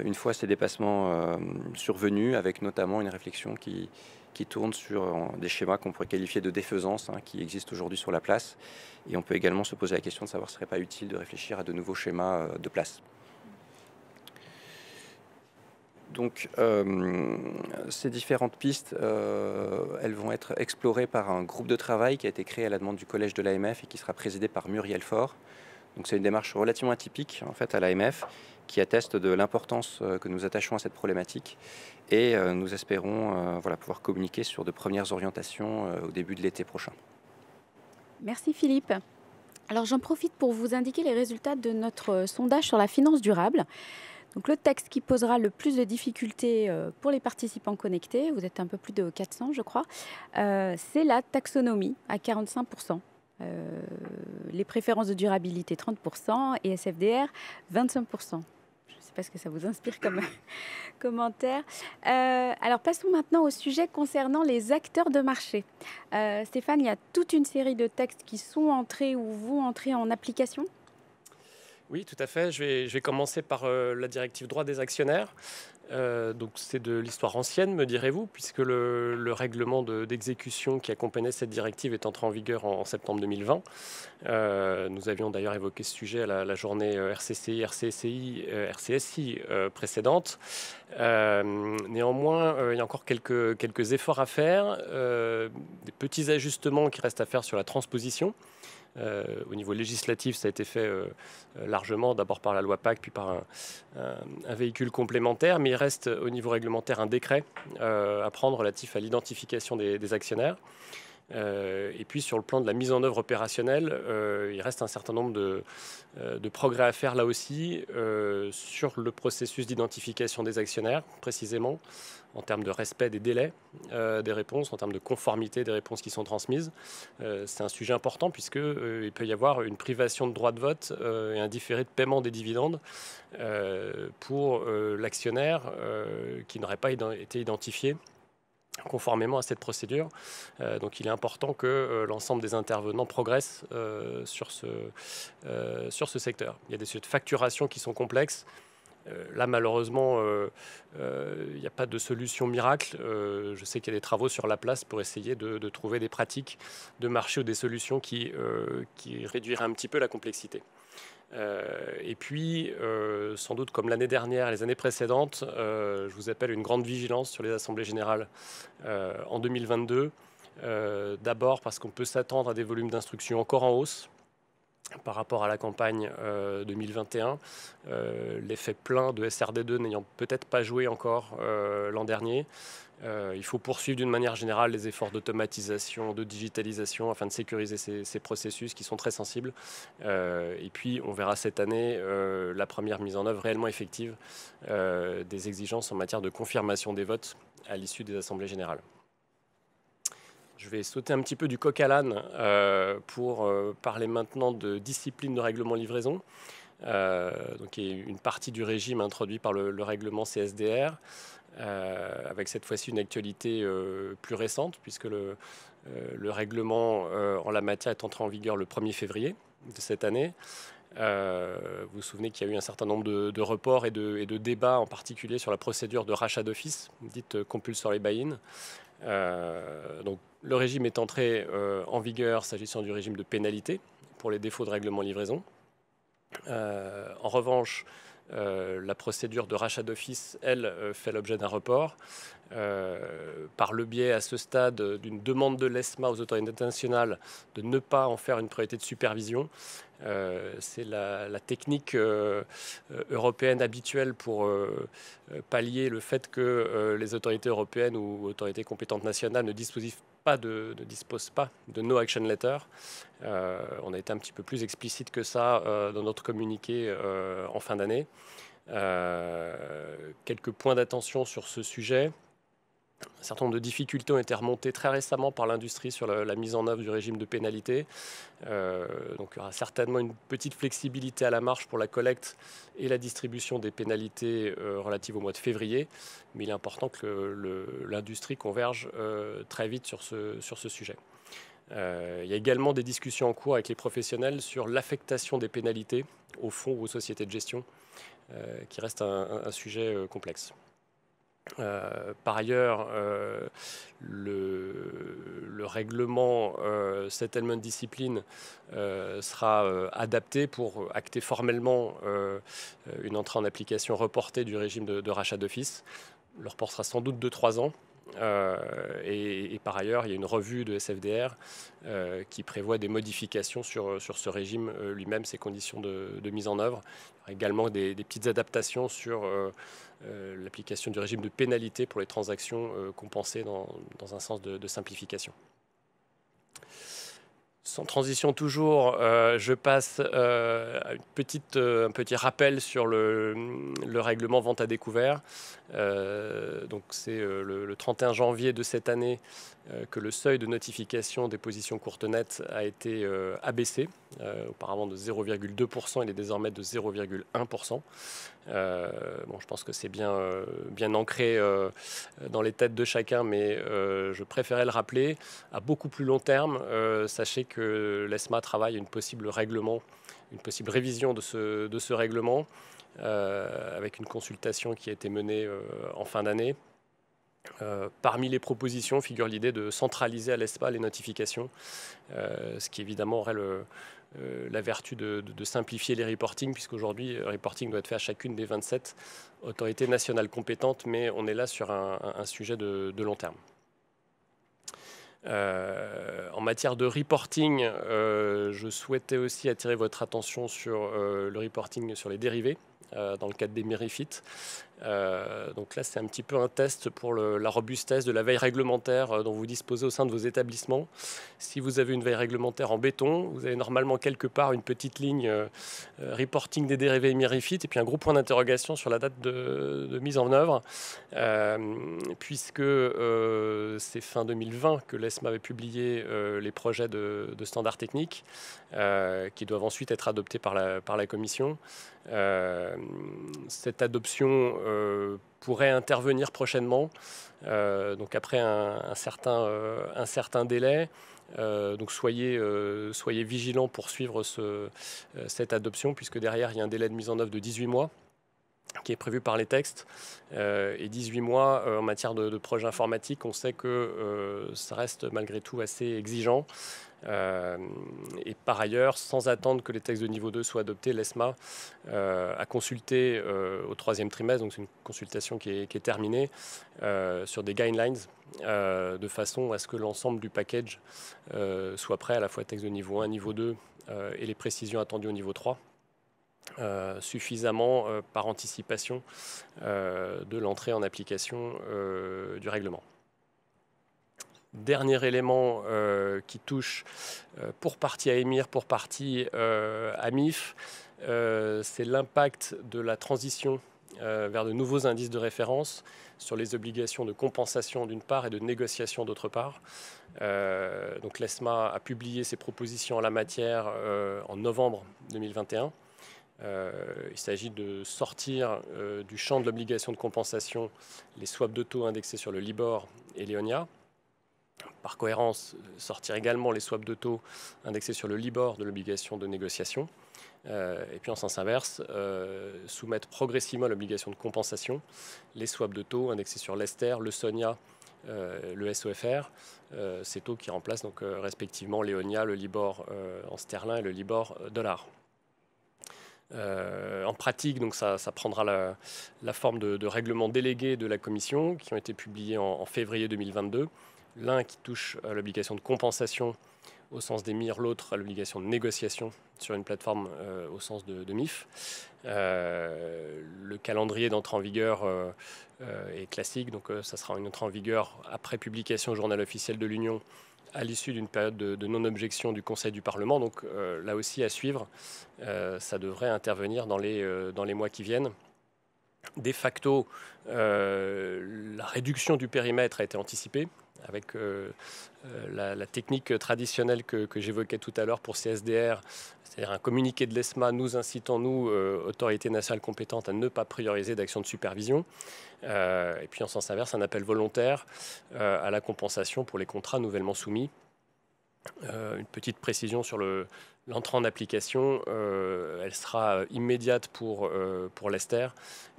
une fois ces dépassements survenus, avec notamment une réflexion qui tourne sur des schémas qu'on pourrait qualifier de défaisance qui existent aujourd'hui sur la place. Et on peut également se poser la question de savoir s'il ne serait pas utile de réfléchir à de nouveaux schémas de place. Donc, ces différentes pistes, elles vont être explorées par un groupe de travail qui a été créé à la demande du collège de l'AMF et qui sera présidé par Muriel Faure. Donc, c'est une démarche relativement atypique en fait à l'AMF qui atteste de l'importance que nous attachons à cette problématique. Et nous espérons pouvoir communiquer sur de premières orientations au début de l'été prochain. Merci Philippe. Alors, j'en profite pour vous indiquer les résultats de notre sondage sur la finance durable. Donc, le texte qui posera le plus de difficultés pour les participants connectés, vous êtes un peu plus de 400 je crois, c'est la taxonomie à 45%, les préférences de durabilité 30% et SFDR 25%. Je ne sais pas ce que ça vous inspire comme commentaire. Alors passons maintenant au sujet concernant les acteurs de marché. Stéphane, il y a toute une série de textes qui sont entrés ou vont entrer en application. Oui, tout à fait. Je vais commencer par la directive droit des actionnaires. Donc c'est de l'histoire ancienne, me direz-vous, puisque le règlement d'exécution qui accompagnait cette directive est entré en vigueur en septembre 2020. Nous avions d'ailleurs évoqué ce sujet à la journée RCCI, RCSI précédente. Néanmoins, il y a encore quelques efforts à faire, des petits ajustements qui restent à faire sur la transposition. Au niveau législatif, ça a été fait largement, d'abord par la loi PAC, puis par un véhicule complémentaire, mais il reste au niveau réglementaire un décret à prendre relatif à l'identification des actionnaires. Et puis sur le plan de la mise en œuvre opérationnelle, il reste un certain nombre de progrès à faire là aussi sur le processus d'identification des actionnaires, précisément en termes de respect des délais des réponses, en termes de conformité des réponses qui sont transmises. C'est un sujet important puisqu'il peut y avoir une privation de droit de vote et un différé de paiement des dividendes pour l'actionnaire qui n'aurait pas été identifié conformément à cette procédure. Donc il est important que l'ensemble des intervenants progressent sur ce secteur. Il y a des sujets de facturation qui sont complexes. Là, malheureusement, il n'y a pas de solution miracle. Je sais qu'il y a des travaux sur la place pour essayer de trouver des pratiques de marché ou des solutions qui réduiraient un petit peu la complexité. Et puis, sans doute comme l'année dernière, les années précédentes, je vous appelle une grande vigilance sur les assemblées générales en 2022. D'abord parce qu'on peut s'attendre à des volumes d'instruction encore en hausse par rapport à la campagne 2021. L'effet plein de SRD2 n'ayant peut-être pas joué encore l'an dernier. Il faut poursuivre d'une manière générale les efforts d'automatisation, de digitalisation afin de sécuriser ces processus qui sont très sensibles. Et puis on verra cette année la première mise en œuvre réellement effective des exigences en matière de confirmation des votes à l'issue des assemblées générales. Je vais sauter un petit peu du coq à l'âne pour parler maintenant de discipline de règlement livraison. Donc, il y a une partie du régime introduit par le règlement CSDR, avec cette fois-ci une actualité plus récente, puisque le règlement en la matière est entré en vigueur le 1er février de cette année. Vous vous souvenez qu'il y a eu un certain nombre de reports et de débats, en particulier sur la procédure de rachat d'office, dite compulsory buy-in. Donc, le régime est entré en vigueur s'agissant du régime de pénalité pour les défauts de règlement livraison. En revanche, la procédure de rachat d'office, elle, fait l'objet d'un report par le biais, à ce stade, d'une demande de l'ESMA aux autorités nationales de ne pas en faire une priorité de supervision. C'est la technique européenne habituelle pour pallier le fait que les autorités européennes ou autorités compétentes nationales ne disposent pas de no action letter. On a été un petit peu plus explicite que ça dans notre communiqué en fin d'année. Quelques points d'attention sur ce sujet. Un certain nombre de difficultés ont été remontées très récemment par l'industrie sur la mise en œuvre du régime de pénalité. Donc il y aura certainement une petite flexibilité à la marge pour la collecte et la distribution des pénalités relatives au mois de février. Mais il est important que l'industrie converge très vite sur ce sujet. Il y a également des discussions en cours avec les professionnels sur l'affectation des pénalités aux fonds ou aux sociétés de gestion, qui reste un sujet complexe. Par ailleurs, le règlement Settlement Discipline sera adapté pour acter formellement une entrée en application reportée du régime de rachat d'office. Le report sera sans doute de 3 ans. Et par ailleurs, il y a une revue de SFDR qui prévoit des modifications sur ce régime lui-même, ses conditions de mise en œuvre. Il y aura également des petites adaptations sur l'application du régime de pénalité pour les transactions compensées dans un sens de simplification. Sans transition toujours, je passe à un petit rappel sur le règlement vente à découvert. Donc c'est le 31 janvier de cette année que le seuil de notification des positions courtes nettes a été abaissé. Auparavant de 0,2%, il est désormais de 0,1%. Je pense que c'est bien ancré dans les têtes de chacun, mais je préférais le rappeler. À beaucoup plus long terme, sachez que l'ESMA travaille à une possible révision de ce règlement, avec une consultation qui a été menée en fin d'année. Parmi les propositions figure l'idée de centraliser à l'ESMA les notifications, ce qui évidemment aurait la vertu de simplifier les reportings, puisqu'aujourd'hui, le reporting doit être fait à chacune des 27 autorités nationales compétentes, mais on est là sur un sujet de long terme. En matière de reporting, je souhaitais aussi attirer votre attention sur le reporting sur les dérivés dans le cadre des MiFID. Donc là, c'est un petit peu un test pour la robustesse de la veille réglementaire dont vous disposez au sein de vos établissements. Si vous avez une veille réglementaire en béton, vous avez normalement quelque part une petite ligne reporting des dérivés MiFID et puis un gros point d'interrogation sur la date de mise en œuvre, puisque c'est fin 2020 que l'ESMA avait publié les projets de standards techniques qui doivent ensuite être adoptés par la Commission. Cette adoption pourrait intervenir prochainement, donc après un certain délai. Donc soyez vigilants pour suivre cette adoption, puisque derrière, il y a un délai de mise en œuvre de 18 mois qui est prévu par les textes. Et 18 mois en matière de projet informatique, on sait que ça reste malgré tout assez exigeant. Et par ailleurs, sans attendre que les textes de niveau 2 soient adoptés, l'ESMA a consulté au 3e trimestre, donc c'est une consultation qui est terminée, sur des guidelines, de façon à ce que l'ensemble du package soit prêt, à la fois texte de niveau 1, niveau 2 et les précisions attendues au niveau 3. Suffisamment par anticipation de l'entrée en application du règlement. Dernier élément qui touche pour partie à EMIR, pour partie à MIF, c'est l'impact de la transition vers de nouveaux indices de référence sur les obligations de compensation d'une part et de négociation d'autre part. Donc l'ESMA a publié ses propositions en la matière en novembre 2021. Il s'agit de sortir du champ de l'obligation de compensation les swaps de taux indexés sur le LIBOR et l'EONIA. Par cohérence, sortir également les swaps de taux indexés sur le LIBOR de l'obligation de négociation. Et puis en sens inverse, soumettre progressivement à l'obligation de compensation les swaps de taux indexés sur l'ESTER, le SONIA, le SOFR, ces taux qui remplacent donc respectivement l'EONIA, le LIBOR en sterling et le LIBOR dollar. En pratique, donc ça prendra la forme de règlements délégués de la Commission qui ont été publiés en février 2022. L'un qui touche à l'obligation de compensation au sens des MIR, l'autre à l'obligation de négociation sur une plateforme au sens de MIF. Le calendrier d'entrée en vigueur est classique, donc ça sera une entrée en vigueur après publication au journal officiel de l'Union à l'issue d'une période de non-objection du Conseil du Parlement. Donc là aussi à suivre, ça devrait intervenir dans les mois qui viennent. De facto, la réduction du périmètre a été anticipée avec la technique traditionnelle que j'évoquais tout à l'heure pour CSDR, c'est-à-dire un communiqué de l'ESMA nous incitant, nous, autorités nationales compétentes, à ne pas prioriser d'actions de supervision. Et puis en sens inverse, un appel volontaire à la compensation pour les contrats nouvellement soumis. Une petite précision sur l'entrée en application, elle sera immédiate pour l'ESTER,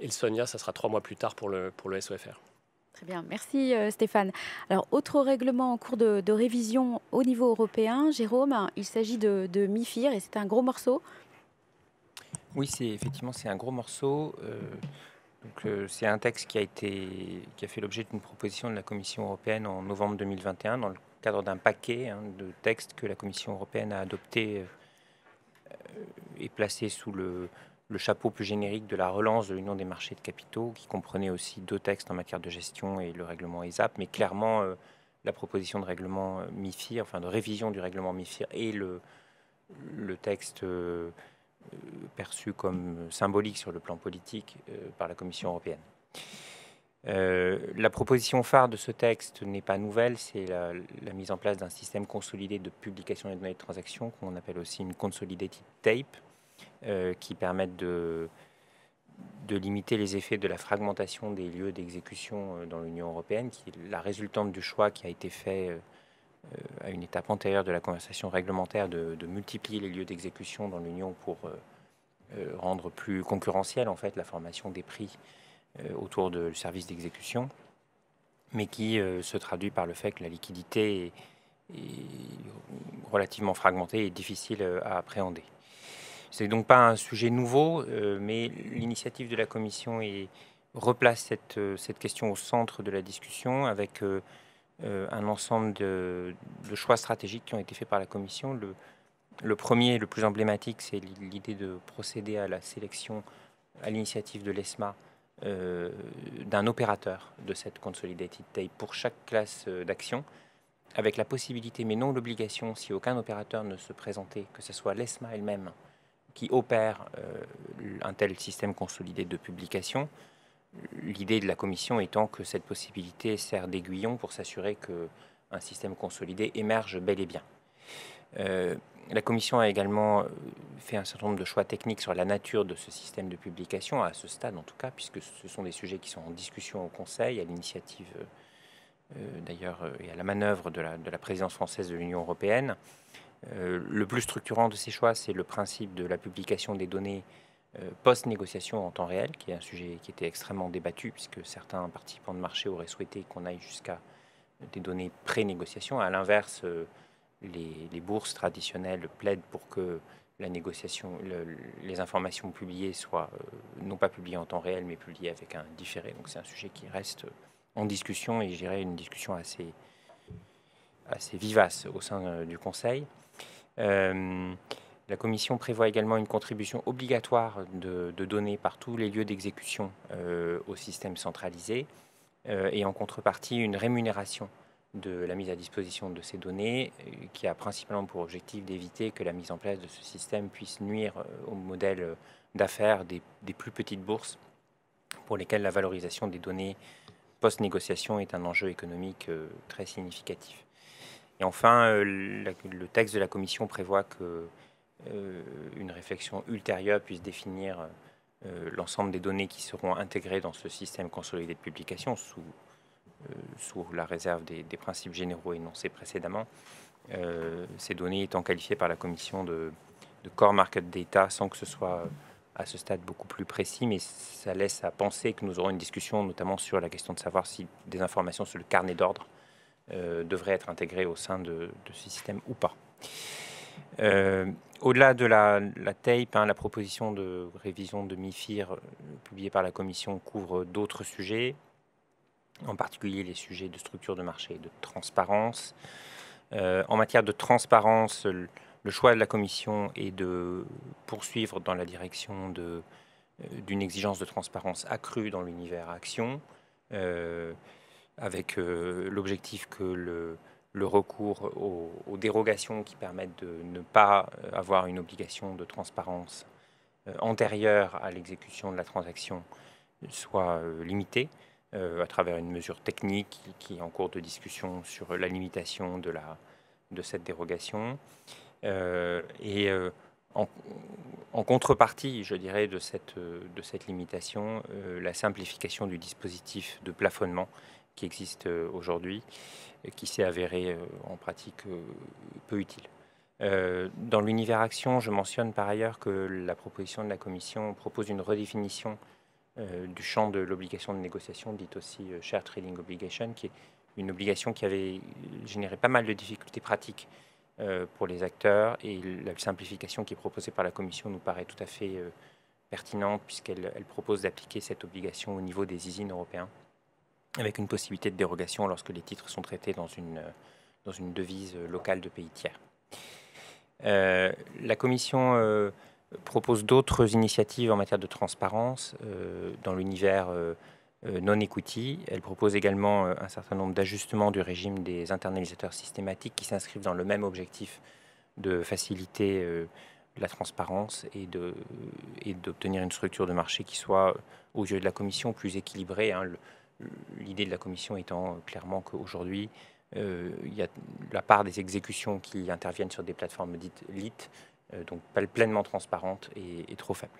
et le SONIA, ça sera 3 mois plus tard pour le SOFR. Très bien, merci Stéphane. Alors, autre règlement en cours de révision au niveau européen, Jérôme, il s'agit de MIFIR et c'est un gros morceau. Oui, effectivement, c'est un gros morceau. C'est un texte qui a fait l'objet d'une proposition de la Commission européenne en novembre 2021 dans le cadre d'un paquet de textes que la Commission européenne a adopté et placé sous le chapeau plus générique de la relance de l'Union des marchés de capitaux, qui comprenait aussi 2 textes en matière de gestion et le règlement ESAP, mais clairement la proposition de règlement MIFIR, enfin de révision du règlement MIFIR et le texte perçu comme symbolique sur le plan politique par la Commission européenne. La proposition phare de ce texte n'est pas nouvelle, c'est la mise en place d'un système consolidé de publication des données de transaction, qu'on appelle aussi une consolidated tape, qui permettent de limiter les effets de la fragmentation des lieux d'exécution dans l'Union européenne, qui est la résultante du choix qui a été fait à une étape antérieure de la conversation réglementaire de multiplier les lieux d'exécution dans l'Union pour rendre plus concurrentielle en fait la formation des prix autour du service d'exécution, mais qui se traduit par le fait que la liquidité est relativement fragmentée et difficile à appréhender. C'est donc pas un sujet nouveau, mais l'initiative de la Commission replace cette question au centre de la discussion avec un ensemble de choix stratégiques qui ont été faits par la Commission. Le premier, le plus emblématique, c'est l'idée de procéder à la sélection à l'initiative de l'ESMA d'un opérateur de cette Consolidated Tape pour chaque classe d'action, avec la possibilité, mais non l'obligation, si aucun opérateur ne se présentait, que ce soit l'ESMA elle-même qui opère un tel système consolidé de publication. L'idée de la Commission étant que cette possibilité sert d'aiguillon pour s'assurer qu'un système consolidé émerge bel et bien. La Commission a également fait un certain nombre de choix techniques sur la nature de ce système de publication, à ce stade en tout cas, puisque ce sont des sujets qui sont en discussion au Conseil, à l'initiative d'ailleurs et à la manœuvre de la présidence française de l'Union européenne. Le plus structurant de ces choix, c'est le principe de la publication des données post-négociation en temps réel, qui est un sujet qui était extrêmement débattu, puisque certains participants de marché auraient souhaité qu'on aille jusqu'à des données pré-négociation. À l'inverse, les bourses traditionnelles plaident pour que la négociation, les informations publiées soient non pas publiées en temps réel, mais publiées avec un différé. Donc c'est un sujet qui reste en discussion, et je dirais une discussion assez vivace au sein du Conseil. La Commission prévoit également une contribution obligatoire de données par tous les lieux d'exécution au système centralisé, et en contrepartie une rémunération de la mise à disposition de ces données, qui a principalement pour objectif d'éviter que la mise en place de ce système puisse nuire au modèle d'affaires des plus petites bourses, pour lesquelles la valorisation des données post-négociation est un enjeu économique très significatif. Et enfin, le texte de la Commission prévoit que une réflexion ultérieure puisse définir l'ensemble des données qui seront intégrées dans ce système consolidé de publication sous la réserve des principes généraux énoncés précédemment. Ces données étant qualifiées par la Commission de core market data, sans que ce soit à ce stade beaucoup plus précis, mais ça laisse à penser que nous aurons une discussion notamment sur la question de savoir si des informations sur le carnet d'ordre devraient être intégrées au sein de ce système ou pas. Au-delà de la tape, la proposition de révision de MIFIR publiée par la Commission couvre d'autres sujets, en particulier les sujets de structure de marché et de transparence. En matière de transparence, le choix de la Commission est de poursuivre dans la direction d'une exigence de transparence accrue dans l'univers action, avec l'objectif que le recours aux dérogations qui permettent de ne pas avoir une obligation de transparence antérieure à l'exécution de la transaction soit limité à travers une mesure technique qui est en cours de discussion sur la limitation de cette dérogation. En contrepartie, je dirais, de cette limitation, la simplification du dispositif de plafonnement qui existe aujourd'hui, qui s'est avéré en pratique peu utile. Dans l'univers action, je mentionne par ailleurs que la proposition de la Commission propose une redéfinition du champ de l'obligation de négociation, dite aussi Share Trading Obligation, qui est une obligation qui avait généré pas mal de difficultés pratiques pour les acteurs, et la simplification qui est proposée par la Commission nous paraît tout à fait pertinente, puisqu'elle propose d'appliquer cette obligation au niveau des ISIN européens, avec une possibilité de dérogation lorsque les titres sont traités dans une devise locale de pays tiers. La Commission propose d'autres initiatives en matière de transparence dans l'univers non-equity. Elle propose également un certain nombre d'ajustements du régime des internalisateurs systématiques qui s'inscrivent dans le même objectif de faciliter la transparence et d'obtenir une structure de marché qui soit, aux yeux de la Commission, plus équilibrée. L'idée de la Commission étant clairement qu'aujourd'hui, il y a la part des exécutions qui interviennent sur des plateformes dites LIT, donc pas pleinement transparentes, et trop faible.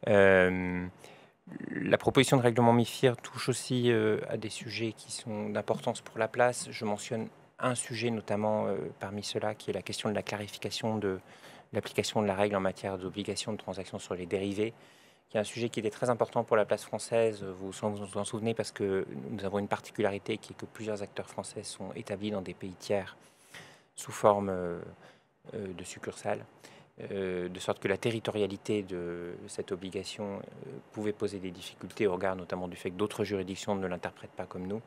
La proposition de règlement MIFIR touche aussi à des sujets qui sont d'importance pour la place. Je mentionne un sujet notamment parmi ceux-là, qui est la question de la clarification de l'application de la règle en matière d'obligation de transaction sur les dérivés, qui est un sujet qui était très important pour la place française. Vous vous en souvenez, parce que nous avons une particularité qui est que plusieurs acteurs français sont établis dans des pays tiers sous forme de succursales, de sorte que la territorialité de cette obligation pouvait poser des difficultés au regard notamment du fait que d'autres juridictions ne l'interprètent pas comme nous.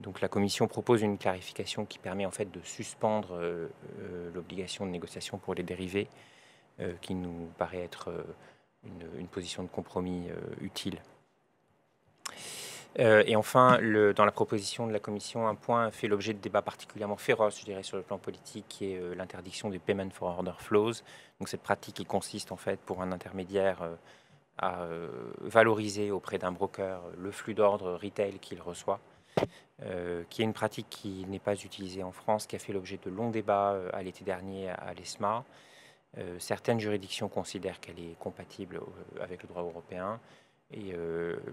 Donc la Commission propose une clarification qui permet en fait de suspendre l'obligation de négociation pour les dérivés, qui nous paraît être une position de compromis utile. Et enfin, dans la proposition de la Commission, un point fait l'objet de débats particulièrement féroces, je dirais, sur le plan politique, qui est l'interdiction des payment for order flows. Donc cette pratique qui consiste en fait pour un intermédiaire à valoriser auprès d'un broker le flux d'ordre retail qu'il reçoit, qui est une pratique qui n'est pas utilisée en France, qui a fait l'objet de longs débats à l'été dernier à l'ESMA. Certaines juridictions considèrent qu'elle est compatible avec le droit européen. Et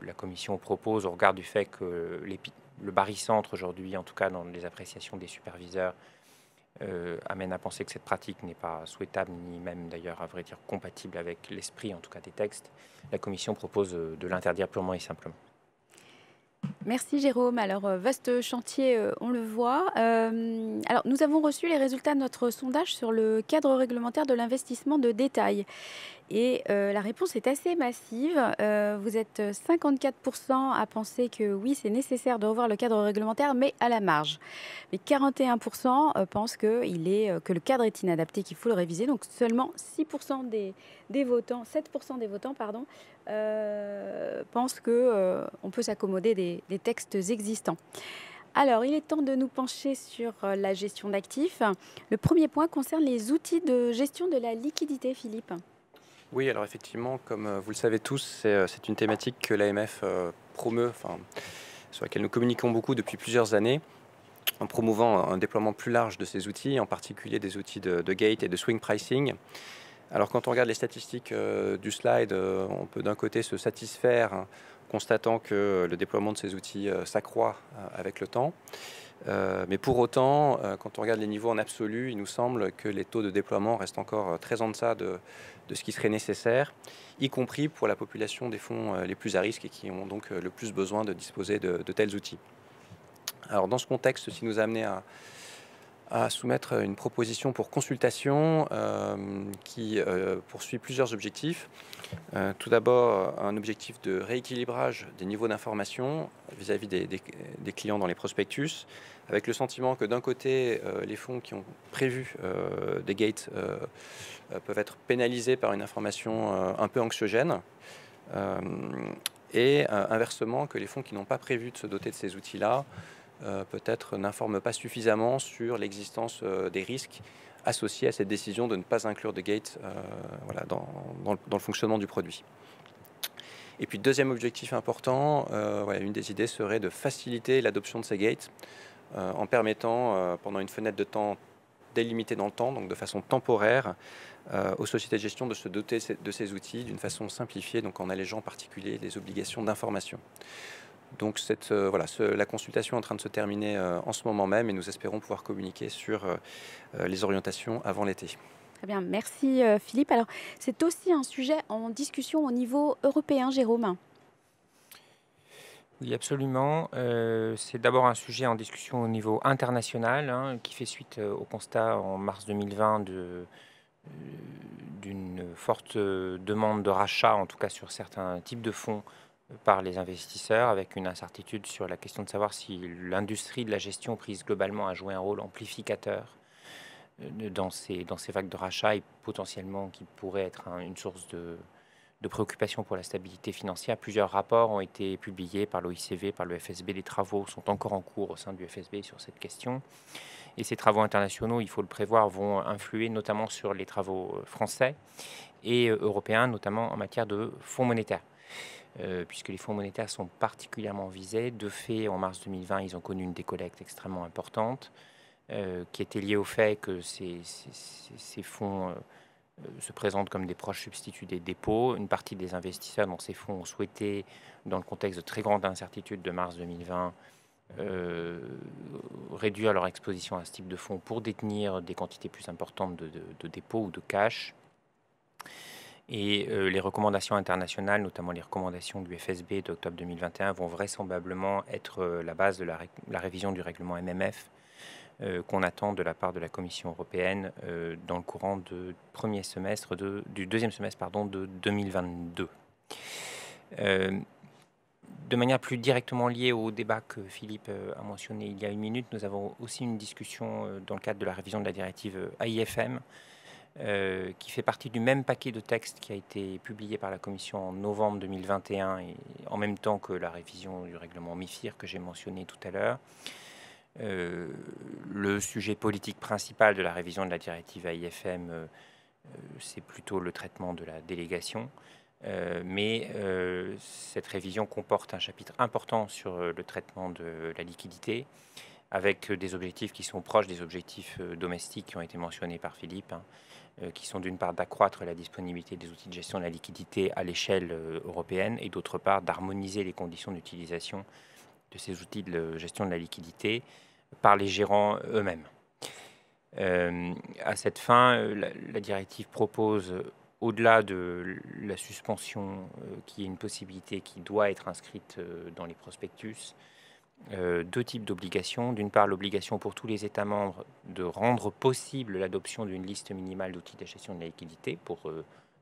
la Commission propose, au regard du fait que le barycentre aujourd'hui, en tout cas dans les appréciations des superviseurs, amène à penser que cette pratique n'est pas souhaitable, ni même d'ailleurs, à vrai dire, compatible avec l'esprit, en tout cas, des textes, la Commission propose de l'interdire purement et simplement. Merci Jérôme. Alors, vaste chantier, on le voit. Alors, nous avons reçu les résultats de notre sondage sur le cadre réglementaire de l'investissement de détail. Et la réponse est assez massive. Vous êtes 54% à penser que oui, c'est nécessaire de revoir le cadre réglementaire, mais à la marge. Mais 41% pensent que le cadre est inadapté, qu'il faut le réviser. Donc seulement 6% des votants, 7% des votants, pensent qu'on peut s'accommoder des textes existants. Alors, il est temps de nous pencher sur la gestion d'actifs. Le premier point concerne les outils de gestion de la liquidité, Philippe. Oui, alors effectivement, comme vous le savez tous, c'est une thématique que l'AMF promeut, sur laquelle nous communiquons beaucoup depuis plusieurs années, en promouvant un déploiement plus large de ces outils, en particulier des outils de gate et de swing pricing. Alors quand on regarde les statistiques du slide, on peut d'un côté se satisfaire, constatant que le déploiement de ces outils s'accroît avec le temps. Mais pour autant, quand on regarde les niveaux en absolu, il nous semble que les taux de déploiement restent encore très en deçà de ce qui serait nécessaire, y compris pour la population des fonds les plus à risque et qui ont donc le plus besoin de disposer de tels outils. Alors dans ce contexte, ceci nous a amené à soumettre une proposition pour consultation qui poursuit plusieurs objectifs. Tout d'abord, un objectif de rééquilibrage des niveaux d'information vis-à-vis des clients dans les prospectus, avec le sentiment que d'un côté, les fonds qui ont prévu des gates peuvent être pénalisés par une information un peu anxiogène, et inversement, que les fonds qui n'ont pas prévu de se doter de ces outils-là peut-être n'informent pas suffisamment sur l'existence des risques associés à cette décision de ne pas inclure de gate dans le fonctionnement du produit. Et puis deuxième objectif important, une des idées serait de faciliter l'adoption de ces gates en permettant pendant une fenêtre de temps délimitée dans le temps, donc de façon temporaire, aux sociétés de gestion de se doter de ces outils d'une façon simplifiée, donc en allégeant en particulier les obligations d'information. Donc la consultation est en train de se terminer en ce moment même et nous espérons pouvoir communiquer sur les orientations avant l'été. Très bien, merci Philippe. Alors, c'est aussi un sujet en discussion au niveau européen, Jérôme. Oui, absolument. C'est d'abord un sujet en discussion au niveau international, qui fait suite au constat en mars 2020 d'une forte demande de rachat, en tout cas sur certains types de fonds, par les investisseurs, avec une incertitude sur la question de savoir si l'industrie de la gestion prise globalement a joué un rôle amplificateur dans ces vagues de rachat et potentiellement qui pourrait être une source de préoccupation pour la stabilité financière. Plusieurs rapports ont été publiés par l'OICV, par le FSB. Les travaux sont encore en cours au sein du FSB sur cette question. Et ces travaux internationaux, il faut le prévoir, vont influer notamment sur les travaux français et européens, notamment en matière de fonds monétaires. Puisque les fonds monétaires sont particulièrement visés. De fait, en mars 2020, ils ont connu une décollecte extrêmement importante qui était liée au fait que ces fonds se présentent comme des proches substituts des dépôts. Une partie des investisseurs dans ces fonds ont souhaité, dans le contexte de très grande incertitude de mars 2020, réduire leur exposition à ce type de fonds pour détenir des quantités plus importantes de dépôts ou de cash. Et les recommandations internationales, notamment les recommandations du FSB d'octobre 2021, vont vraisemblablement être la base de la révision du règlement MMF qu'on attend de la part de la Commission européenne dans le courant du deuxième semestre de 2022. de manière plus directement liée au débat que Philippe a mentionné il y a une minute, nous avons aussi une discussion dans le cadre de la révision de la directive AIFM, qui fait partie du même paquet de textes qui a été publié par la Commission en novembre 2021 et en même temps que la révision du règlement MIFIR que j'ai mentionné tout à l'heure. Le sujet politique principal de la révision de la directive AIFM, c'est plutôt le traitement de la délégation. Mais cette révision comporte un chapitre important sur le traitement de la liquidité, avec des objectifs qui sont proches des objectifs domestiques qui ont été mentionnés par Philippe, qui sont d'une part d'accroître la disponibilité des outils de gestion de la liquidité à l'échelle européenne et d'autre part d'harmoniser les conditions d'utilisation de ces outils de gestion de la liquidité par les gérants eux-mêmes. À cette fin, la directive propose, au-delà de la suspension, qui est une possibilité qui doit être inscrite dans les prospectus, deux types d'obligations. D'une part, l'obligation pour tous les États membres de rendre possible l'adoption d'une liste minimale d'outils de gestion de la liquidité pour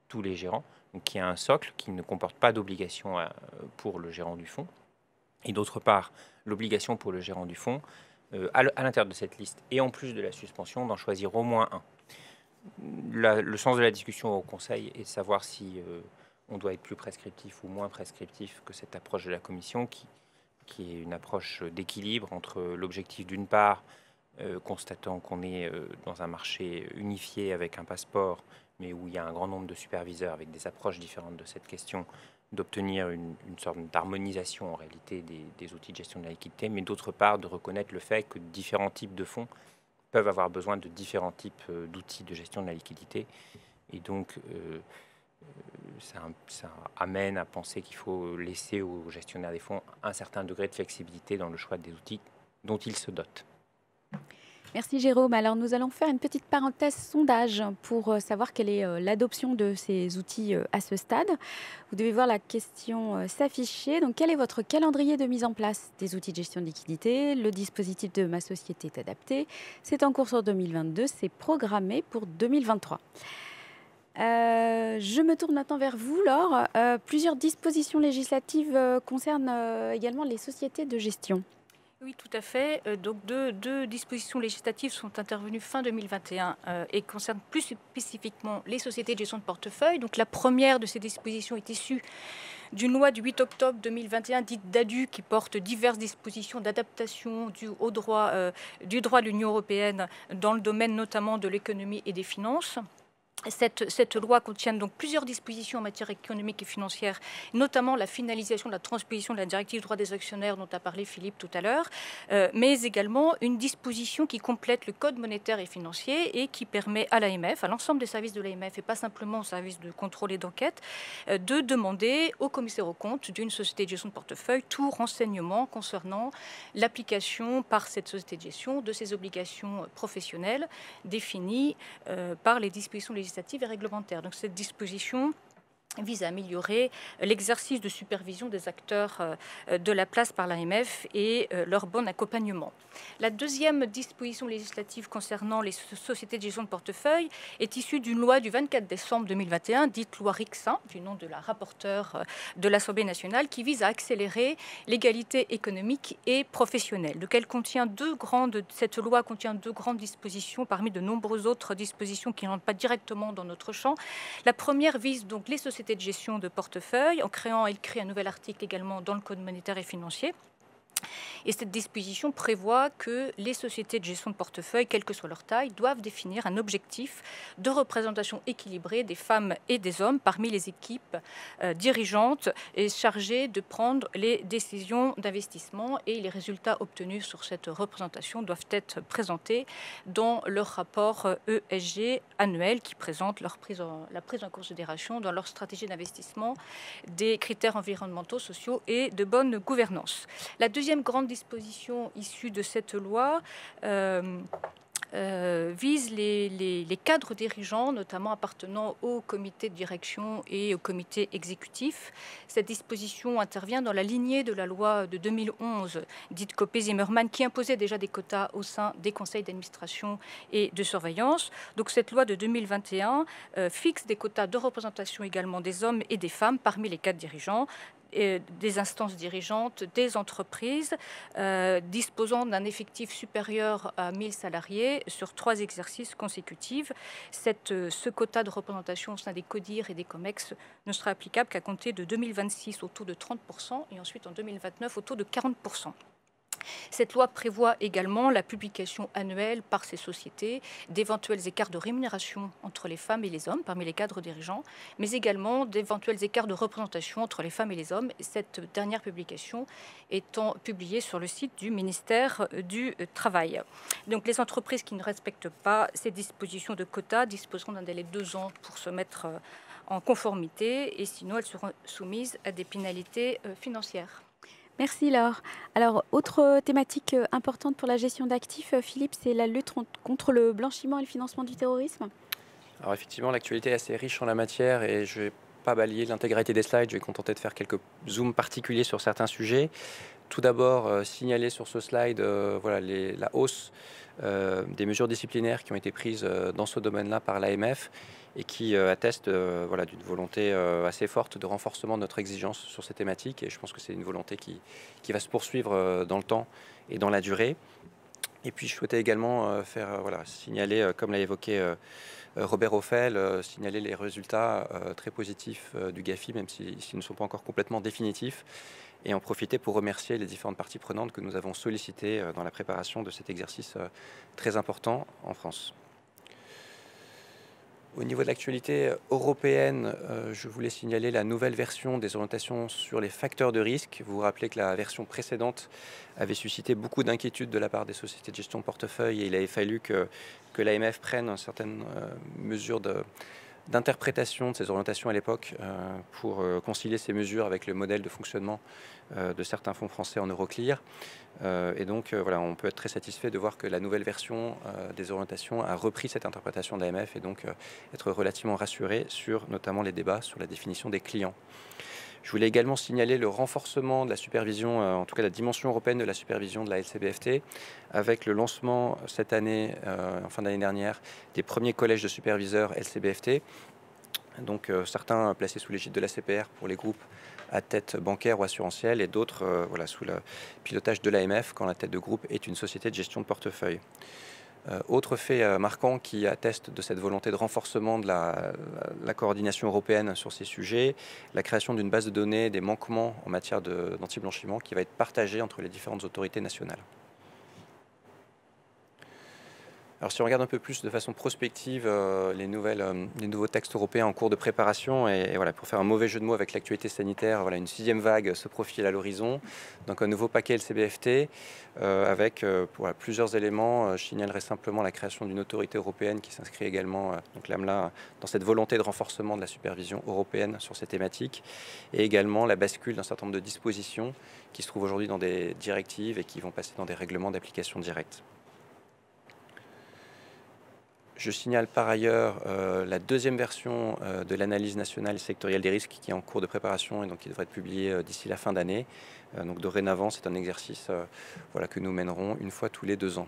tous les gérants, donc qui a un socle qui ne comporte pas d'obligation pour le gérant du fonds. Et d'autre part, l'obligation pour le gérant du fonds, à l'intérieur de cette liste, et en plus de la suspension, d'en choisir au moins un. Le sens de la discussion au Conseil est de savoir si on doit être plus prescriptif ou moins prescriptif que cette approche de la Commission, qui est une approche d'équilibre entre l'objectif d'une part, constatant qu'on est dans un marché unifié avec un passeport, mais où il y a un grand nombre de superviseurs avec des approches différentes de cette question, d'obtenir une sorte d'harmonisation en réalité des outils de gestion de la liquidité, mais d'autre part de reconnaître le fait que différents types de fonds peuvent avoir besoin de différents types d'outils de gestion de la liquidité. Et donc, ça amène à penser qu'il faut laisser aux gestionnaires des fonds un certain degré de flexibilité dans le choix des outils dont ils se dotent. Merci Jérôme. Alors nous allons faire une petite parenthèse sondage pour savoir quelle est l'adoption de ces outils à ce stade. Vous devez voir la question s'afficher. Donc quel est votre calendrier de mise en place des outils de gestion de liquidité? Le dispositif de Ma Société est adapté. C'est en cours sur 2022. C'est programmé pour 2023. Je me tourne maintenant vers vous, Laure. Plusieurs dispositions législatives concernent également les sociétés de gestion. Oui, tout à fait. Donc, deux dispositions législatives sont intervenues fin 2021 et concernent plus spécifiquement les sociétés de gestion de portefeuille. Donc, la première de ces dispositions est issue d'une loi du 8 octobre 2021 dite DADU qui porte diverses dispositions d'adaptation du droit de l'Union européenne dans le domaine notamment de l'économie et des finances. Cette loi contient donc plusieurs dispositions en matière économique et financière, notamment la finalisation de la transposition de la directive droit des actionnaires dont a parlé Philippe tout à l'heure, mais également une disposition qui complète le code monétaire et financier et qui permet à l'AMF, à l'ensemble des services de l'AMF et pas simplement aux services de contrôle et d'enquête, de demander au commissaire aux comptes d'une société de gestion de portefeuille tout renseignement concernant l'application par cette société de gestion de ses obligations professionnelles définies par les dispositions législatives et réglementaires. Donc cette disposition vise à améliorer l'exercice de supervision des acteurs de la place par l'AMF et leur bon accompagnement. La deuxième disposition législative concernant les sociétés de gestion de portefeuille est issue d'une loi du 24 décembre 2021, dite loi Rixain, du nom de la rapporteure de l'Assemblée nationale, qui vise à accélérer l'égalité économique et professionnelle. Cette loi contient deux grandes dispositions parmi de nombreuses autres dispositions qui n'entrent pas directement dans notre champ. La première vise donc les sociétés de gestion de portefeuille. Elle crée un nouvel article également dans le Code monétaire et financier. Et cette disposition prévoit que les sociétés de gestion de portefeuille, quelle que soit leur taille, doivent définir un objectif de représentation équilibrée des femmes et des hommes parmi les équipes dirigeantes et chargées de prendre les décisions d'investissement. Et les résultats obtenus sur cette représentation doivent être présentés dans leur rapport ESG annuel qui présente la prise en considération dans leur stratégie d'investissement des critères environnementaux, sociaux et de bonne gouvernance. La deuxième grande disposition issue de cette loi vise les cadres dirigeants, notamment appartenant au comité de direction et au comité exécutif. Cette disposition intervient dans la lignée de la loi de 2011, dite Copé-Zimmermann, qui imposait déjà des quotas au sein des conseils d'administration et de surveillance. Donc cette loi de 2021 fixe des quotas de représentation également des hommes et des femmes parmi les cadres dirigeants. des instances dirigeantes, des entreprises disposant d'un effectif supérieur à 1000 salariés sur 3 exercices consécutifs. Ce quota de représentation au sein des CODIR et des COMEX ne sera applicable qu'à compter de 2026 au taux de 30% et ensuite en 2029 au taux de 40%. Cette loi prévoit également la publication annuelle par ces sociétés d'éventuels écarts de rémunération entre les femmes et les hommes parmi les cadres dirigeants, mais également d'éventuels écarts de représentation entre les femmes et les hommes, cette dernière publication étant publiée sur le site du ministère du Travail. Donc les entreprises qui ne respectent pas ces dispositions de quotas disposeront d'un délai de 2 ans pour se mettre en conformité et sinon elles seront soumises à des pénalités financières. Merci Laure. Alors, autre thématique importante pour la gestion d'actifs, Philippe, c'est la lutte contre le blanchiment et le financement du terrorisme. Alors effectivement, l'actualité est assez riche en la matière et je ne vais pas balayer l'intégralité des slides, je vais me contenter de faire quelques zooms particuliers sur certains sujets. Tout d'abord, signaler sur ce slide la hausse des mesures disciplinaires qui ont été prises dans ce domaine-là par l'AMF et qui attestent d'une volonté assez forte de renforcement de notre exigence sur ces thématiques. Et je pense que c'est une volonté qui va se poursuivre dans le temps et dans la durée. Et puis je souhaitais également signaler, comme l'a évoqué Robert Ophel, signaler les résultats très positifs du GAFI, même s'ils ne sont pas encore complètement définitifs, et en profiter pour remercier les différentes parties prenantes que nous avons sollicitées dans la préparation de cet exercice très important en France. Au niveau de l'actualité européenne, je voulais signaler la nouvelle version des orientations sur les facteurs de risque. Vous vous rappelez que la version précédente avait suscité beaucoup d'inquiétudes de la part des sociétés de gestion de portefeuille et il avait fallu que l'AMF prenne certaines mesures d'interprétation de ces orientations à l'époque pour concilier ces mesures avec le modèle de fonctionnement de certains fonds français en Euroclear. On peut être très satisfait de voir que la nouvelle version des orientations a repris cette interprétation de l'AMF et donc être relativement rassuré sur notamment les débats sur la définition des clients. Je voulais également signaler le renforcement de la supervision, en tout cas la dimension européenne de la supervision de la LCBFT, avec le lancement cette année, en fin d'année dernière, des premiers collèges de superviseurs LCBFT. Donc certains placés sous l'égide de la CPR pour les groupes à tête bancaire ou assurantielle et d'autres sous le pilotage de l'AMF quand la tête de groupe est une société de gestion de portefeuille. Autre fait marquant qui atteste de cette volonté de renforcement de la coordination européenne sur ces sujets, la création d'une base de données des manquements en matière d'anti-blanchiment qui va être partagée entre les différentes autorités nationales. Alors si on regarde un peu plus de façon prospective les nouveaux textes européens en cours de préparation, et pour faire un mauvais jeu de mots avec l'actualité sanitaire, une 6e vague se profile à l'horizon. Donc un nouveau paquet LCBFT avec plusieurs éléments. Je signalerai simplement la création d'une autorité européenne qui s'inscrit également, donc l'AMLA, dans cette volonté de renforcement de la supervision européenne sur ces thématiques, et également la bascule d'un certain nombre de dispositions qui se trouvent aujourd'hui dans des directives et qui vont passer dans des règlements d'application directe. Je signale par ailleurs la 2e version de l'analyse nationale sectorielle des risques qui est en cours de préparation et donc qui devrait être publiée d'ici la fin d'année. Donc dorénavant, c'est un exercice que nous mènerons une fois tous les 2 ans.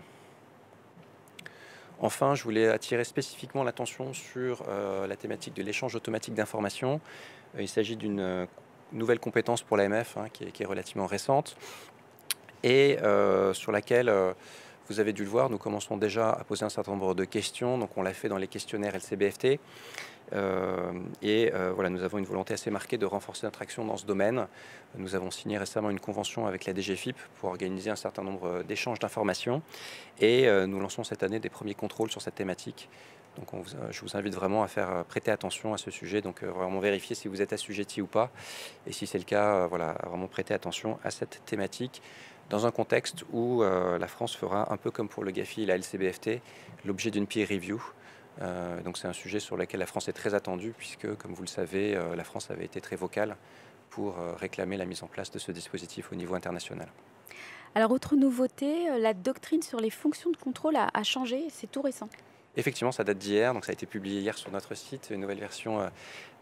Enfin, je voulais attirer spécifiquement l'attention sur la thématique de l'échange automatique d'informations. Il s'agit d'une nouvelle compétence pour l'AMF qui est relativement récente et sur laquelle... vous avez dû le voir, nous commençons déjà à poser un certain nombre de questions. Donc on l'a fait dans les questionnaires LCBFT. Nous avons une volonté assez marquée de renforcer notre action dans ce domaine. Nous avons signé récemment une convention avec la DGFiP pour organiser un certain nombre d'échanges d'informations. Et nous lançons cette année des premiers contrôles sur cette thématique. Donc je vous invite vraiment à faire prêter attention à ce sujet. Donc vraiment vérifier si vous êtes assujetti ou pas. Et si c'est le cas, à vraiment prêter attention à cette thématique, dans un contexte où la France fera, un peu comme pour le GAFI et la LCBFT, l'objet d'une peer review. Donc c'est un sujet sur lequel la France est très attendue, puisque, comme vous le savez, la France avait été très vocale pour réclamer la mise en place de ce dispositif au niveau international. Alors, autre nouveauté, la doctrine sur les fonctions de contrôle a changé, c'est tout récent. Effectivement, ça date d'hier, donc ça a été publié hier sur notre site, une nouvelle version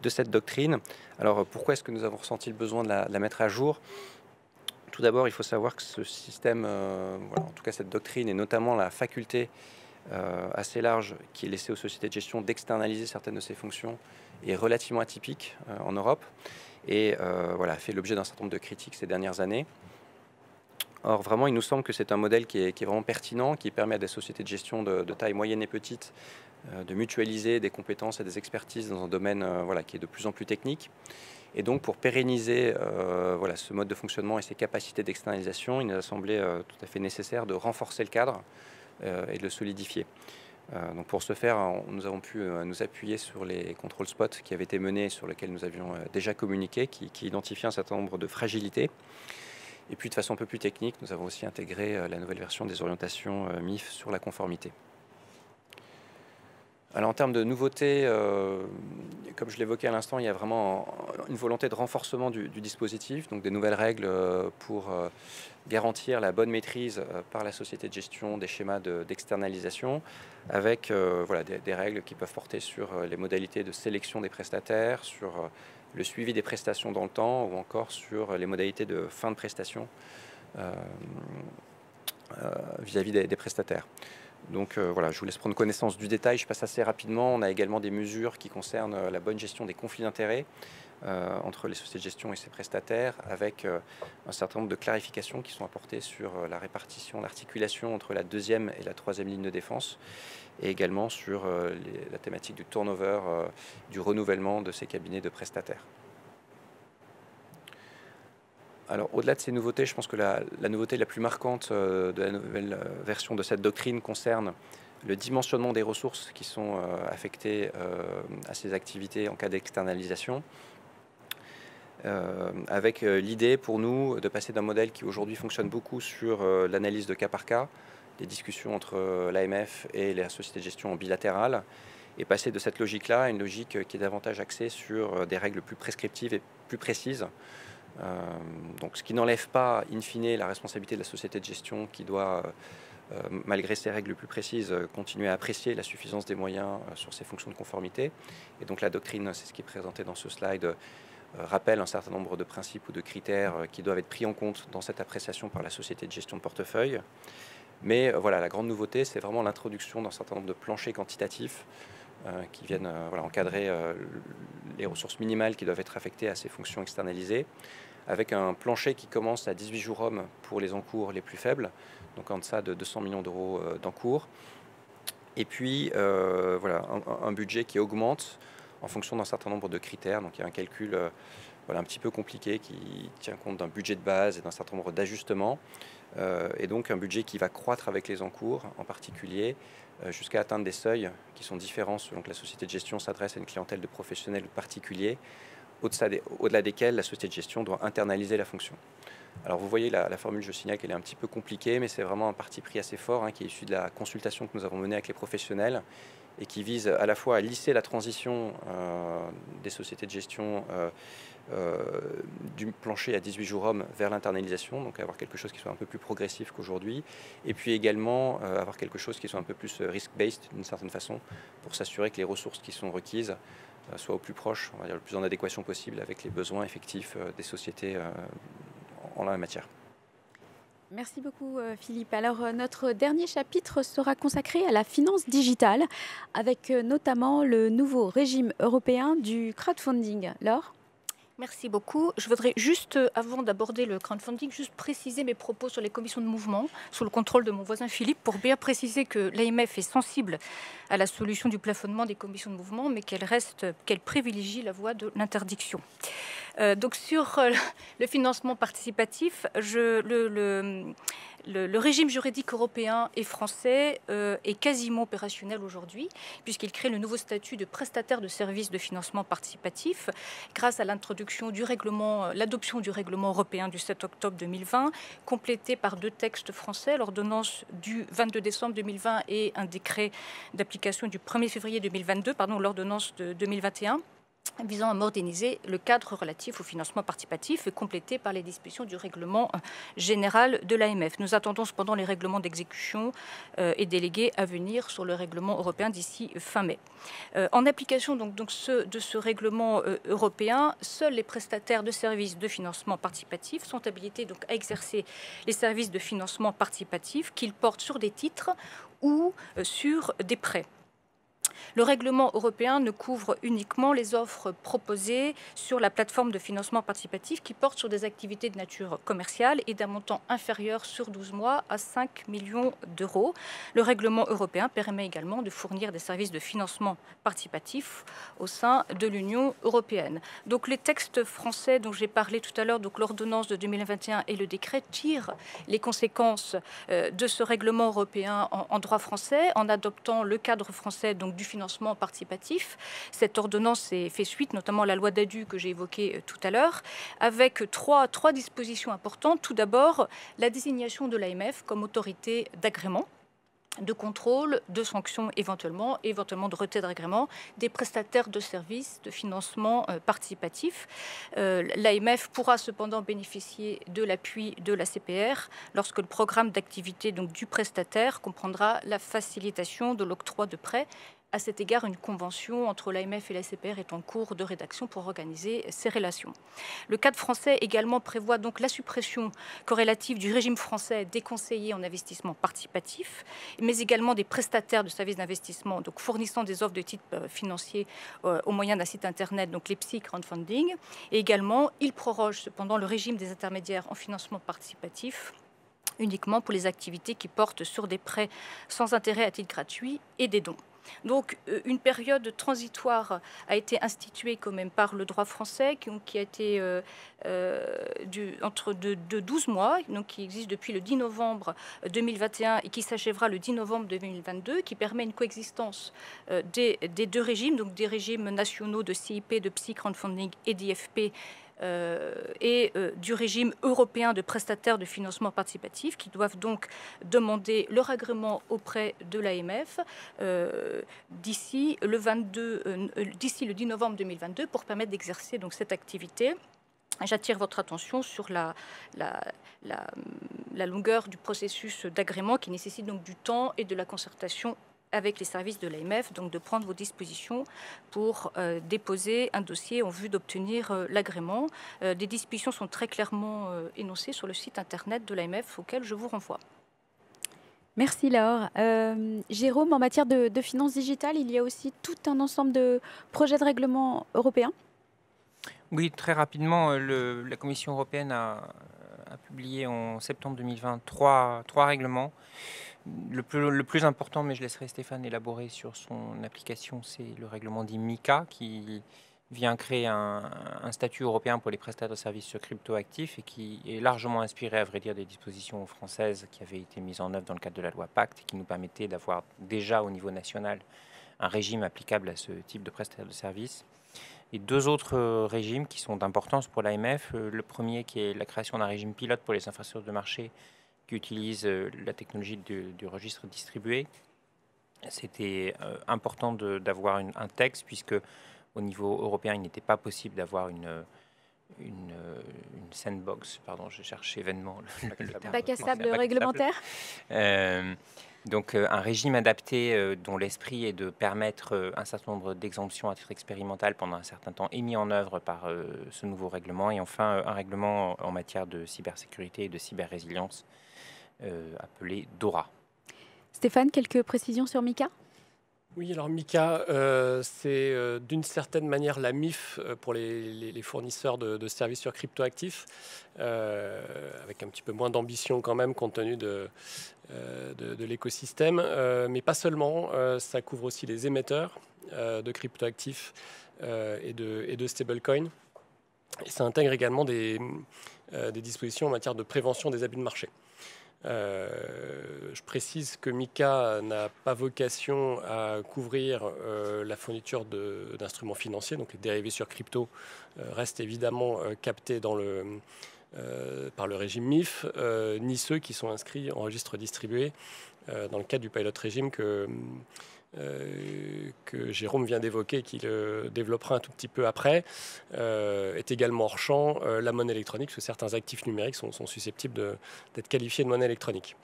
de cette doctrine. Alors pourquoi est-ce que nous avons ressenti le besoin de la mettre à jour ? Tout d'abord, il faut savoir que ce système, en tout cas cette doctrine, et notamment la faculté assez large qui est laissée aux sociétés de gestion d'externaliser certaines de ces fonctions, est relativement atypique en Europe. et voilà, fait l'objet d'un certain nombre de critiques ces dernières années. Or, vraiment, il nous semble que c'est un modèle qui est vraiment pertinent, qui permet à des sociétés de gestion de taille moyenne et petite de mutualiser des compétences et des expertises dans un domaine voilà, qui est de plus en plus technique. Et donc, pour pérenniser voilà, ce mode de fonctionnement et ses capacités d'externalisation, il nous a semblé tout à fait nécessaire de renforcer le cadre et de le solidifier. Donc pour ce faire, nous avons pu nous appuyer sur les contrôles spot qui avaient été menés, sur lesquels nous avions déjà communiqué, qui identifiaient un certain nombre de fragilités. Et puis de façon un peu plus technique, nous avons aussi intégré la nouvelle version des orientations MIF sur la conformité. Alors en termes de nouveautés, comme je l'évoquais à l'instant, il y a vraiment une volonté de renforcement du dispositif, donc des nouvelles règles pour garantir la bonne maîtrise par la société de gestion des schémas d'externalisation, avec voilà, des règles qui peuvent porter sur les modalités de sélection des prestataires, sur le suivi des prestations dans le temps, ou encore sur les modalités de fin de prestation vis-à-vis des prestataires. Donc voilà, je vous laisse prendre connaissance du détail, je passe assez rapidement. On a également des mesures qui concernent la bonne gestion des conflits d'intérêts entre les sociétés de gestion et ses prestataires, avec un certain nombre de clarifications qui sont apportées sur la répartition, l'articulation entre la deuxième et la troisième ligne de défense, et également sur la thématique du turnover, du renouvellement de ces cabinets de prestataires. Alors, au-delà de ces nouveautés, je pense que la nouveauté la plus marquante de la nouvelle version de cette doctrine concerne le dimensionnement des ressources qui sont affectées à ces activités en cas d'externalisation, avec l'idée pour nous de passer d'un modèle qui aujourd'hui fonctionne beaucoup sur l'analyse de cas par cas, des discussions entre l'AMF et la société de gestion bilatérale, et passer de cette logique-là à une logique qui est davantage axée sur des règles plus prescriptives et plus précises. Donc, ce qui n'enlève pas, in fine, la responsabilité de la société de gestion qui doit, malgré ces règles plus précises, continuer à apprécier la suffisance des moyens sur ces fonctions de conformité. Et donc la doctrine, c'est ce qui est présenté dans ce slide, rappelle un certain nombre de principes ou de critères qui doivent être pris en compte dans cette appréciation par la société de gestion de portefeuille. Mais voilà, la grande nouveauté, c'est vraiment l'introduction d'un certain nombre de planchers quantitatifs qui viennent voilà, encadrer les ressources minimales qui doivent être affectées à ces fonctions externalisées, avec un plancher qui commence à 18 jours hommes pour les encours les plus faibles, donc en deçà de 200 millions d'euros d'encours, et puis voilà, un budget qui augmente en fonction d'un certain nombre de critères. Donc il y a un calcul voilà, un petit peu compliqué qui tient compte d'un budget de base et d'un certain nombre d'ajustements, et donc un budget qui va croître avec les encours en particulier, jusqu'à atteindre des seuils qui sont différents selon que la société de gestion s'adresse à une clientèle de professionnels ou de particuliers, au-delà desquels la société de gestion doit internaliser la fonction. Alors vous voyez la formule, je signale qu'elle est un petit peu compliquée, mais c'est vraiment un parti pris assez fort qui est issu de la consultation que nous avons menée avec les professionnels et qui vise à la fois à lisser la transition des sociétés de gestion du plancher à 18 jours hommes vers l'internalisation, donc avoir quelque chose qui soit un peu plus progressif qu'aujourd'hui, et puis également avoir quelque chose qui soit un peu plus risk-based d'une certaine façon, pour s'assurer que les ressources qui sont requises soient au plus proche, on va dire le plus en adéquation possible avec les besoins effectifs des sociétés en la matière. Merci beaucoup Philippe. Alors notre dernier chapitre sera consacré à la finance digitale, avec notamment le nouveau régime européen du crowdfunding. Laure ? Merci beaucoup. Je voudrais juste, avant d'aborder le crowdfunding, juste préciser mes propos sur les commissions de mouvement, sous le contrôle de mon voisin Philippe, pour bien préciser que l'AMF est sensible à la solution du plafonnement des commissions de mouvement, mais qu'elle privilégie la voie de l'interdiction. Donc sur le financement participatif, le régime juridique européen et français est quasiment opérationnel aujourd'hui, puisqu'il crée le nouveau statut de prestataire de services de financement participatif grâce à l'adoption du règlement européen du 7 octobre 2020, complété par 2 textes français, l'ordonnance du 22 décembre 2020 et un décret d'application du 1er février 2022, l'ordonnance de 2021. Visant à moderniser le cadre relatif au financement participatif et complété par les dispositions du règlement général de l'AMF. Nous attendons cependant les règlements d'exécution et délégués à venir sur le règlement européen d'ici fin mai. En application de ce règlement européen, seuls les prestataires de services de financement participatif sont habilités à exercer les services de financement participatif qu'ils portent sur des titres ou sur des prêts. Le règlement européen ne couvre uniquement les offres proposées sur la plateforme de financement participatif qui portent sur des activités de nature commerciale et d'un montant inférieur sur 12 mois à 5 millions d'euros. Le règlement européen permet également de fournir des services de financement participatif au sein de l'Union européenne. Donc les textes français dont j'ai parlé tout à l'heure, donc l'ordonnance de 2021 et le décret, tirent les conséquences de ce règlement européen en droit français en adoptant le cadre français donc, du financement participatif. Cette ordonnance fait suite notamment à la loi Dadu que j'ai évoquée tout à l'heure, avec trois dispositions importantes. Tout d'abord, la désignation de l'AMF comme autorité d'agrément, de contrôle, de sanctions éventuellement de retrait d'agrément des prestataires de services de financement participatif. L'AMF pourra cependant bénéficier de l'appui de la CPR lorsque le programme d'activité du prestataire comprendra la facilitation de l'octroi de prêts. À cet égard, une convention entre l'AMF et la CPR est en cours de rédaction pour organiser ces relations. Le cadre français également prévoit donc la suppression corrélative du régime français des conseillers en investissement participatif, mais également des prestataires de services d'investissement, donc fournissant des offres de type financier au moyen d'un site internet, donc les PSI crowdfunding. Et également, il proroge cependant le régime des intermédiaires en financement participatif uniquement pour les activités qui portent sur des prêts sans intérêt à titre gratuit et des dons. Donc, une période transitoire a été instituée quand même par le droit français, qui a été de 12 mois, donc qui existe depuis le 10 novembre 2021 et qui s'achèvera le 10 novembre 2022, qui permet une coexistence des deux régimes, donc des régimes nationaux de CIP, de PSI crowdfunding et d'IFP, du régime européen de prestataires de financement participatif qui doivent donc demander leur agrément auprès de l'AMF d'ici le 10 novembre 2022 pour permettre d'exercer donc cette activité. J'attire votre attention sur la longueur du processus d'agrément qui nécessite donc du temps et de la concertation avec les services de l'AMF, donc de prendre vos dispositions pour déposer un dossier en vue d'obtenir l'agrément. Des dispositions sont très clairement énoncées sur le site internet de l'AMF auquel je vous renvoie. Merci Laure. Jérôme, en matière de finances digitales, il y a aussi tout un ensemble de projets de règlement européens. Oui, très rapidement, la Commission européenne a publié en septembre 2020 trois règlements. Le plus important, mais je laisserai Stéphane élaborer sur son application, c'est le règlement dit MiCA qui vient créer un statut européen pour les prestataires de services sur cryptoactifs et qui est largement inspiré, à vrai dire, des dispositions françaises qui avaient été mises en œuvre dans le cadre de la loi Pacte et qui nous permettaient d'avoir déjà au niveau national un régime applicable à ce type de prestataire de services. Et deux autres régimes qui sont d'importance pour l'AMF. Le premier qui est la création d'un régime pilote pour les infrastructures de marché qui utilisent la technologie du registre distribué. C'était important d'avoir un texte puisque au niveau européen, il n'était pas possible d'avoir une sandbox, pardon, je cherchais vainement le terme. Bac à sable réglementaire. Donc un régime adapté dont l'esprit est de permettre un certain nombre d'exemptions à titre expérimental pendant un certain temps est mis en œuvre par ce nouveau règlement. Et enfin, un règlement en matière de cybersécurité et de cyber-résilience appelé DORA. Stéphane, quelques précisions sur MiCA ? Oui, alors MiCA, c'est d'une certaine manière la MIF pour les fournisseurs de services sur cryptoactifs, avec un petit peu moins d'ambition quand même compte tenu de l'écosystème, mais pas seulement, ça couvre aussi les émetteurs de cryptoactifs et de stablecoins. Et ça intègre également des dispositions en matière de prévention des abus de marché. Je précise que MiCA n'a pas vocation à couvrir la fourniture d'instruments financiers, donc les dérivés sur crypto restent évidemment captés par le régime MIF, ni ceux qui sont inscrits en registre distribué dans le cadre du pilot régime que Jérôme vient d'évoquer et qu'il développera un tout petit peu après, est également hors champ la monnaie électronique, parce que certains actifs numériques sont susceptibles d'être qualifiés de monnaie électronique.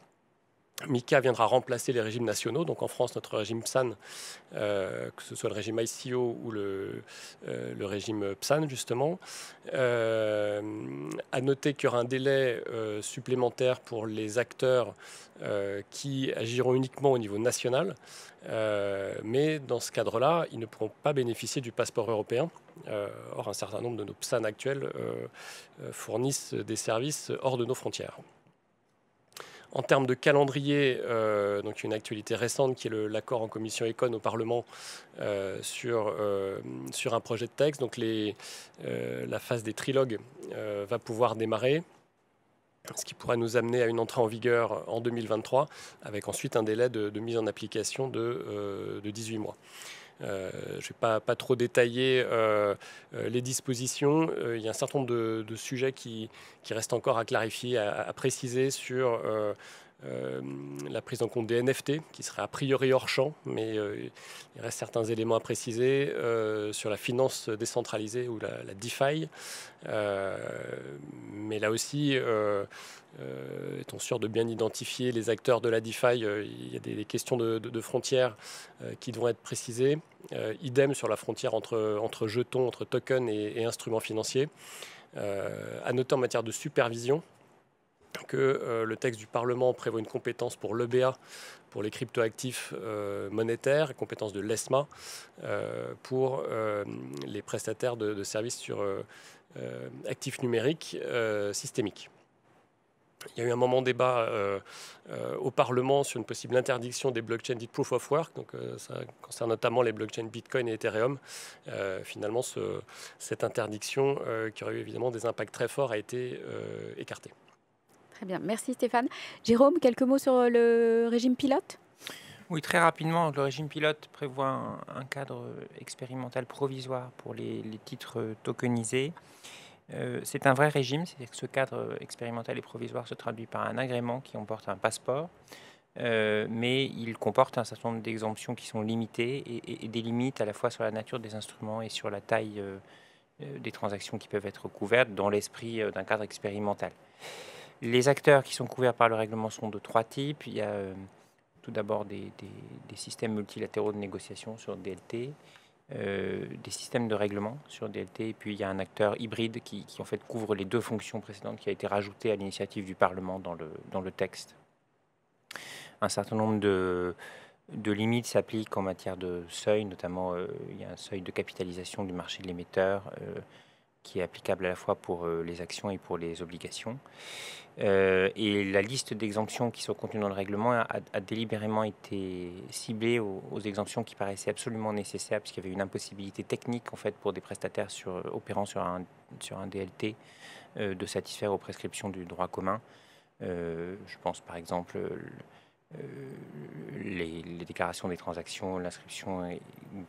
MiCA viendra remplacer les régimes nationaux. Donc en France, notre régime PSAN, que ce soit le régime ICO ou le régime PSAN, justement. À noter qu'il y aura un délai supplémentaire pour les acteurs qui agiront uniquement au niveau national. Mais dans ce cadre-là, ils ne pourront pas bénéficier du passeport européen. Or, un certain nombre de nos PSAN actuels fournissent des services hors de nos frontières. En termes de calendrier, donc une actualité récente qui est l'accord en commission Econ au Parlement sur un projet de texte. Donc la phase des trilogues va pouvoir démarrer, ce qui pourrait nous amener à une entrée en vigueur en 2023, avec ensuite un délai de mise en application de 18 mois. Je ne vais pas trop détailler les dispositions. Il y a un certain nombre de sujets qui restent encore à clarifier, à préciser sur la prise en compte des NFT, qui serait a priori hors champ, mais il reste certains éléments à préciser sur la finance décentralisée ou la DeFi. Mais là aussi, étant sûr de bien identifier les acteurs de la DeFi, il y a des questions de frontières qui devront être précisées. Idem sur la frontière entre jetons, entre tokens et instruments financiers. À noter en matière de supervision que le texte du Parlement prévoit une compétence pour l'EBA, pour les cryptoactifs monétaires, compétence de l'ESMA pour les prestataires de services sur actifs numériques systémiques. Il y a eu un moment débat au Parlement sur une possible interdiction des blockchains dites proof of work, donc ça concerne notamment les blockchains Bitcoin et Ethereum. Finalement, cette interdiction, qui aurait eu évidemment des impacts très forts, a été écartée. Très bien, merci Stéphane. Jérôme, quelques mots sur le régime pilote ? Oui, très rapidement, le régime pilote prévoit un cadre expérimental provisoire pour les titres tokenisés. C'est un vrai régime, c'est-à-dire que ce cadre expérimental et provisoire se traduit par un agrément qui emporte un passeport, mais il comporte un certain nombre d'exemptions qui sont limitées et des limites à la fois sur la nature des instruments et sur la taille des transactions qui peuvent être couvertes dans l'esprit d'un cadre expérimental. Les acteurs qui sont couverts par le règlement sont de 3 types. Il y a tout d'abord des systèmes multilatéraux de négociation sur DLT, des systèmes de règlement sur DLT, et puis il y a un acteur hybride qui en fait couvre les 2 fonctions précédentes qui a été rajouté à l'initiative du Parlement dans le texte. Un certain nombre de limites s'appliquent en matière de seuil, notamment il y a un seuil de capitalisation du marché de l'émetteur qui est applicable à la fois pour les actions et pour les obligations. Et la liste d'exemptions qui sont contenues dans le règlement a délibérément été ciblée aux exemptions qui paraissaient absolument nécessaires, puisqu'il y avait une impossibilité technique en fait pour des prestataires opérant sur un DLT de satisfaire aux prescriptions du droit commun. Je pense par exemple les déclarations des transactions, l'inscription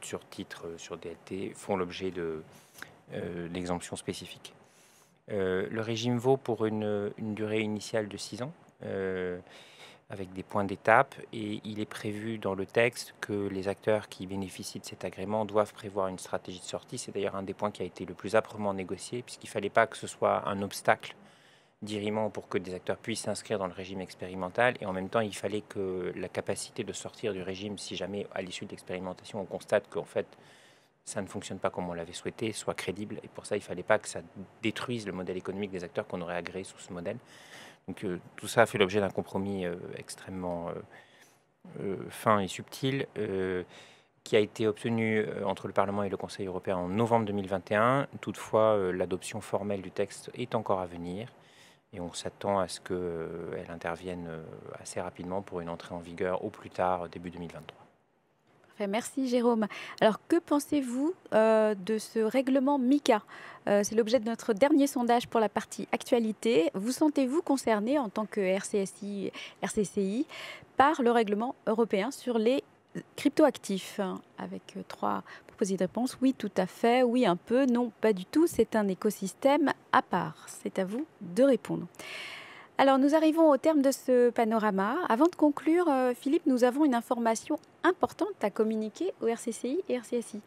sur titre sur DLT font l'objet d'exemptions spécifiques. Le régime vaut pour une durée initiale de 6 ans, avec des points d'étape, et il est prévu dans le texte que les acteurs qui bénéficient de cet agrément doivent prévoir une stratégie de sortie. C'est d'ailleurs un des points qui a été le plus âprement négocié, puisqu'il ne fallait pas que ce soit un obstacle dirimant pour que des acteurs puissent s'inscrire dans le régime expérimental, et en même temps il fallait que la capacité de sortir du régime, si jamais à l'issue de l'expérimentation on constate qu'en fait ça ne fonctionne pas comme on l'avait souhaité, soit crédible. Et pour ça, il ne fallait pas que ça détruise le modèle économique des acteurs qu'on aurait agréé sous ce modèle. Donc tout ça a fait l'objet d'un compromis extrêmement fin et subtil qui a été obtenu entre le Parlement et le Conseil européen en novembre 2021. Toutefois, l'adoption formelle du texte est encore à venir et on s'attend à ce qu'elle intervienne assez rapidement pour une entrée en vigueur au plus tard début 2023. Merci Jérôme. Alors que pensez-vous de ce règlement MiCA ? C'est l'objet de notre dernier sondage pour la partie actualité. Vous sentez-vous concerné en tant que RCCI par le règlement européen sur les cryptoactifs ? Avec 3 propositions de réponse. Oui, tout à fait. Oui, un peu. Non, pas du tout. C'est un écosystème à part. C'est à vous de répondre. Alors, nous arrivons au terme de ce panorama. Avant de conclure, Philippe, nous avons une information importante à communiquer au RCCI et RCSI.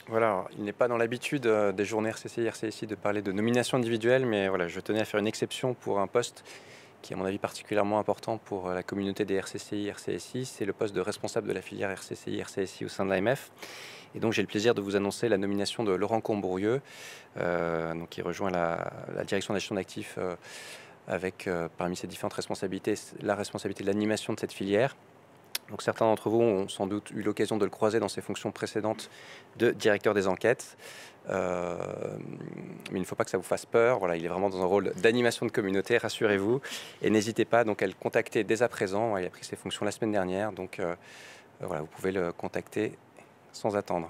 Voilà, alors, il n'est pas dans l'habitude des journées RCCI et RCSI de parler de nomination individuelle, mais voilà, je tenais à faire une exception pour un poste qui est à mon avis particulièrement important pour la communauté des RCCI, RCSI, c'est le poste de responsable de la filière RCCI, RCSI au sein de l'AMF. Et donc j'ai le plaisir de vous annoncer la nomination de Laurent Combourieux, qui rejoint la direction de la gestion d'actifs avec parmi ses différentes responsabilités, la responsabilité de l'animation de cette filière. Donc certains d'entre vous ont sans doute eu l'occasion de le croiser dans ses fonctions précédentes de directeur des enquêtes. Mais il ne faut pas que ça vous fasse peur. Voilà, il est vraiment dans un rôle d'animation de communauté, rassurez-vous. Et n'hésitez pas donc à le contacter dès à présent. Il a pris ses fonctions la semaine dernière, donc voilà, vous pouvez le contacter sans attendre.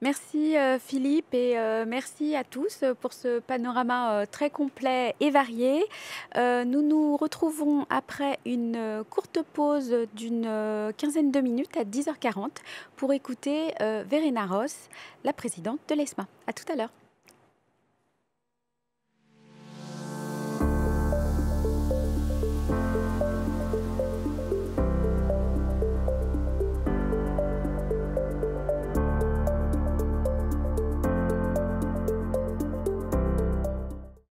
Merci Philippe et merci à tous pour ce panorama très complet et varié. Nous nous retrouvons après une courte pause d'une quinzaine de minutes à 10h40 pour écouter Verena Ross, la présidente de l'ESMA. À tout à l'heure.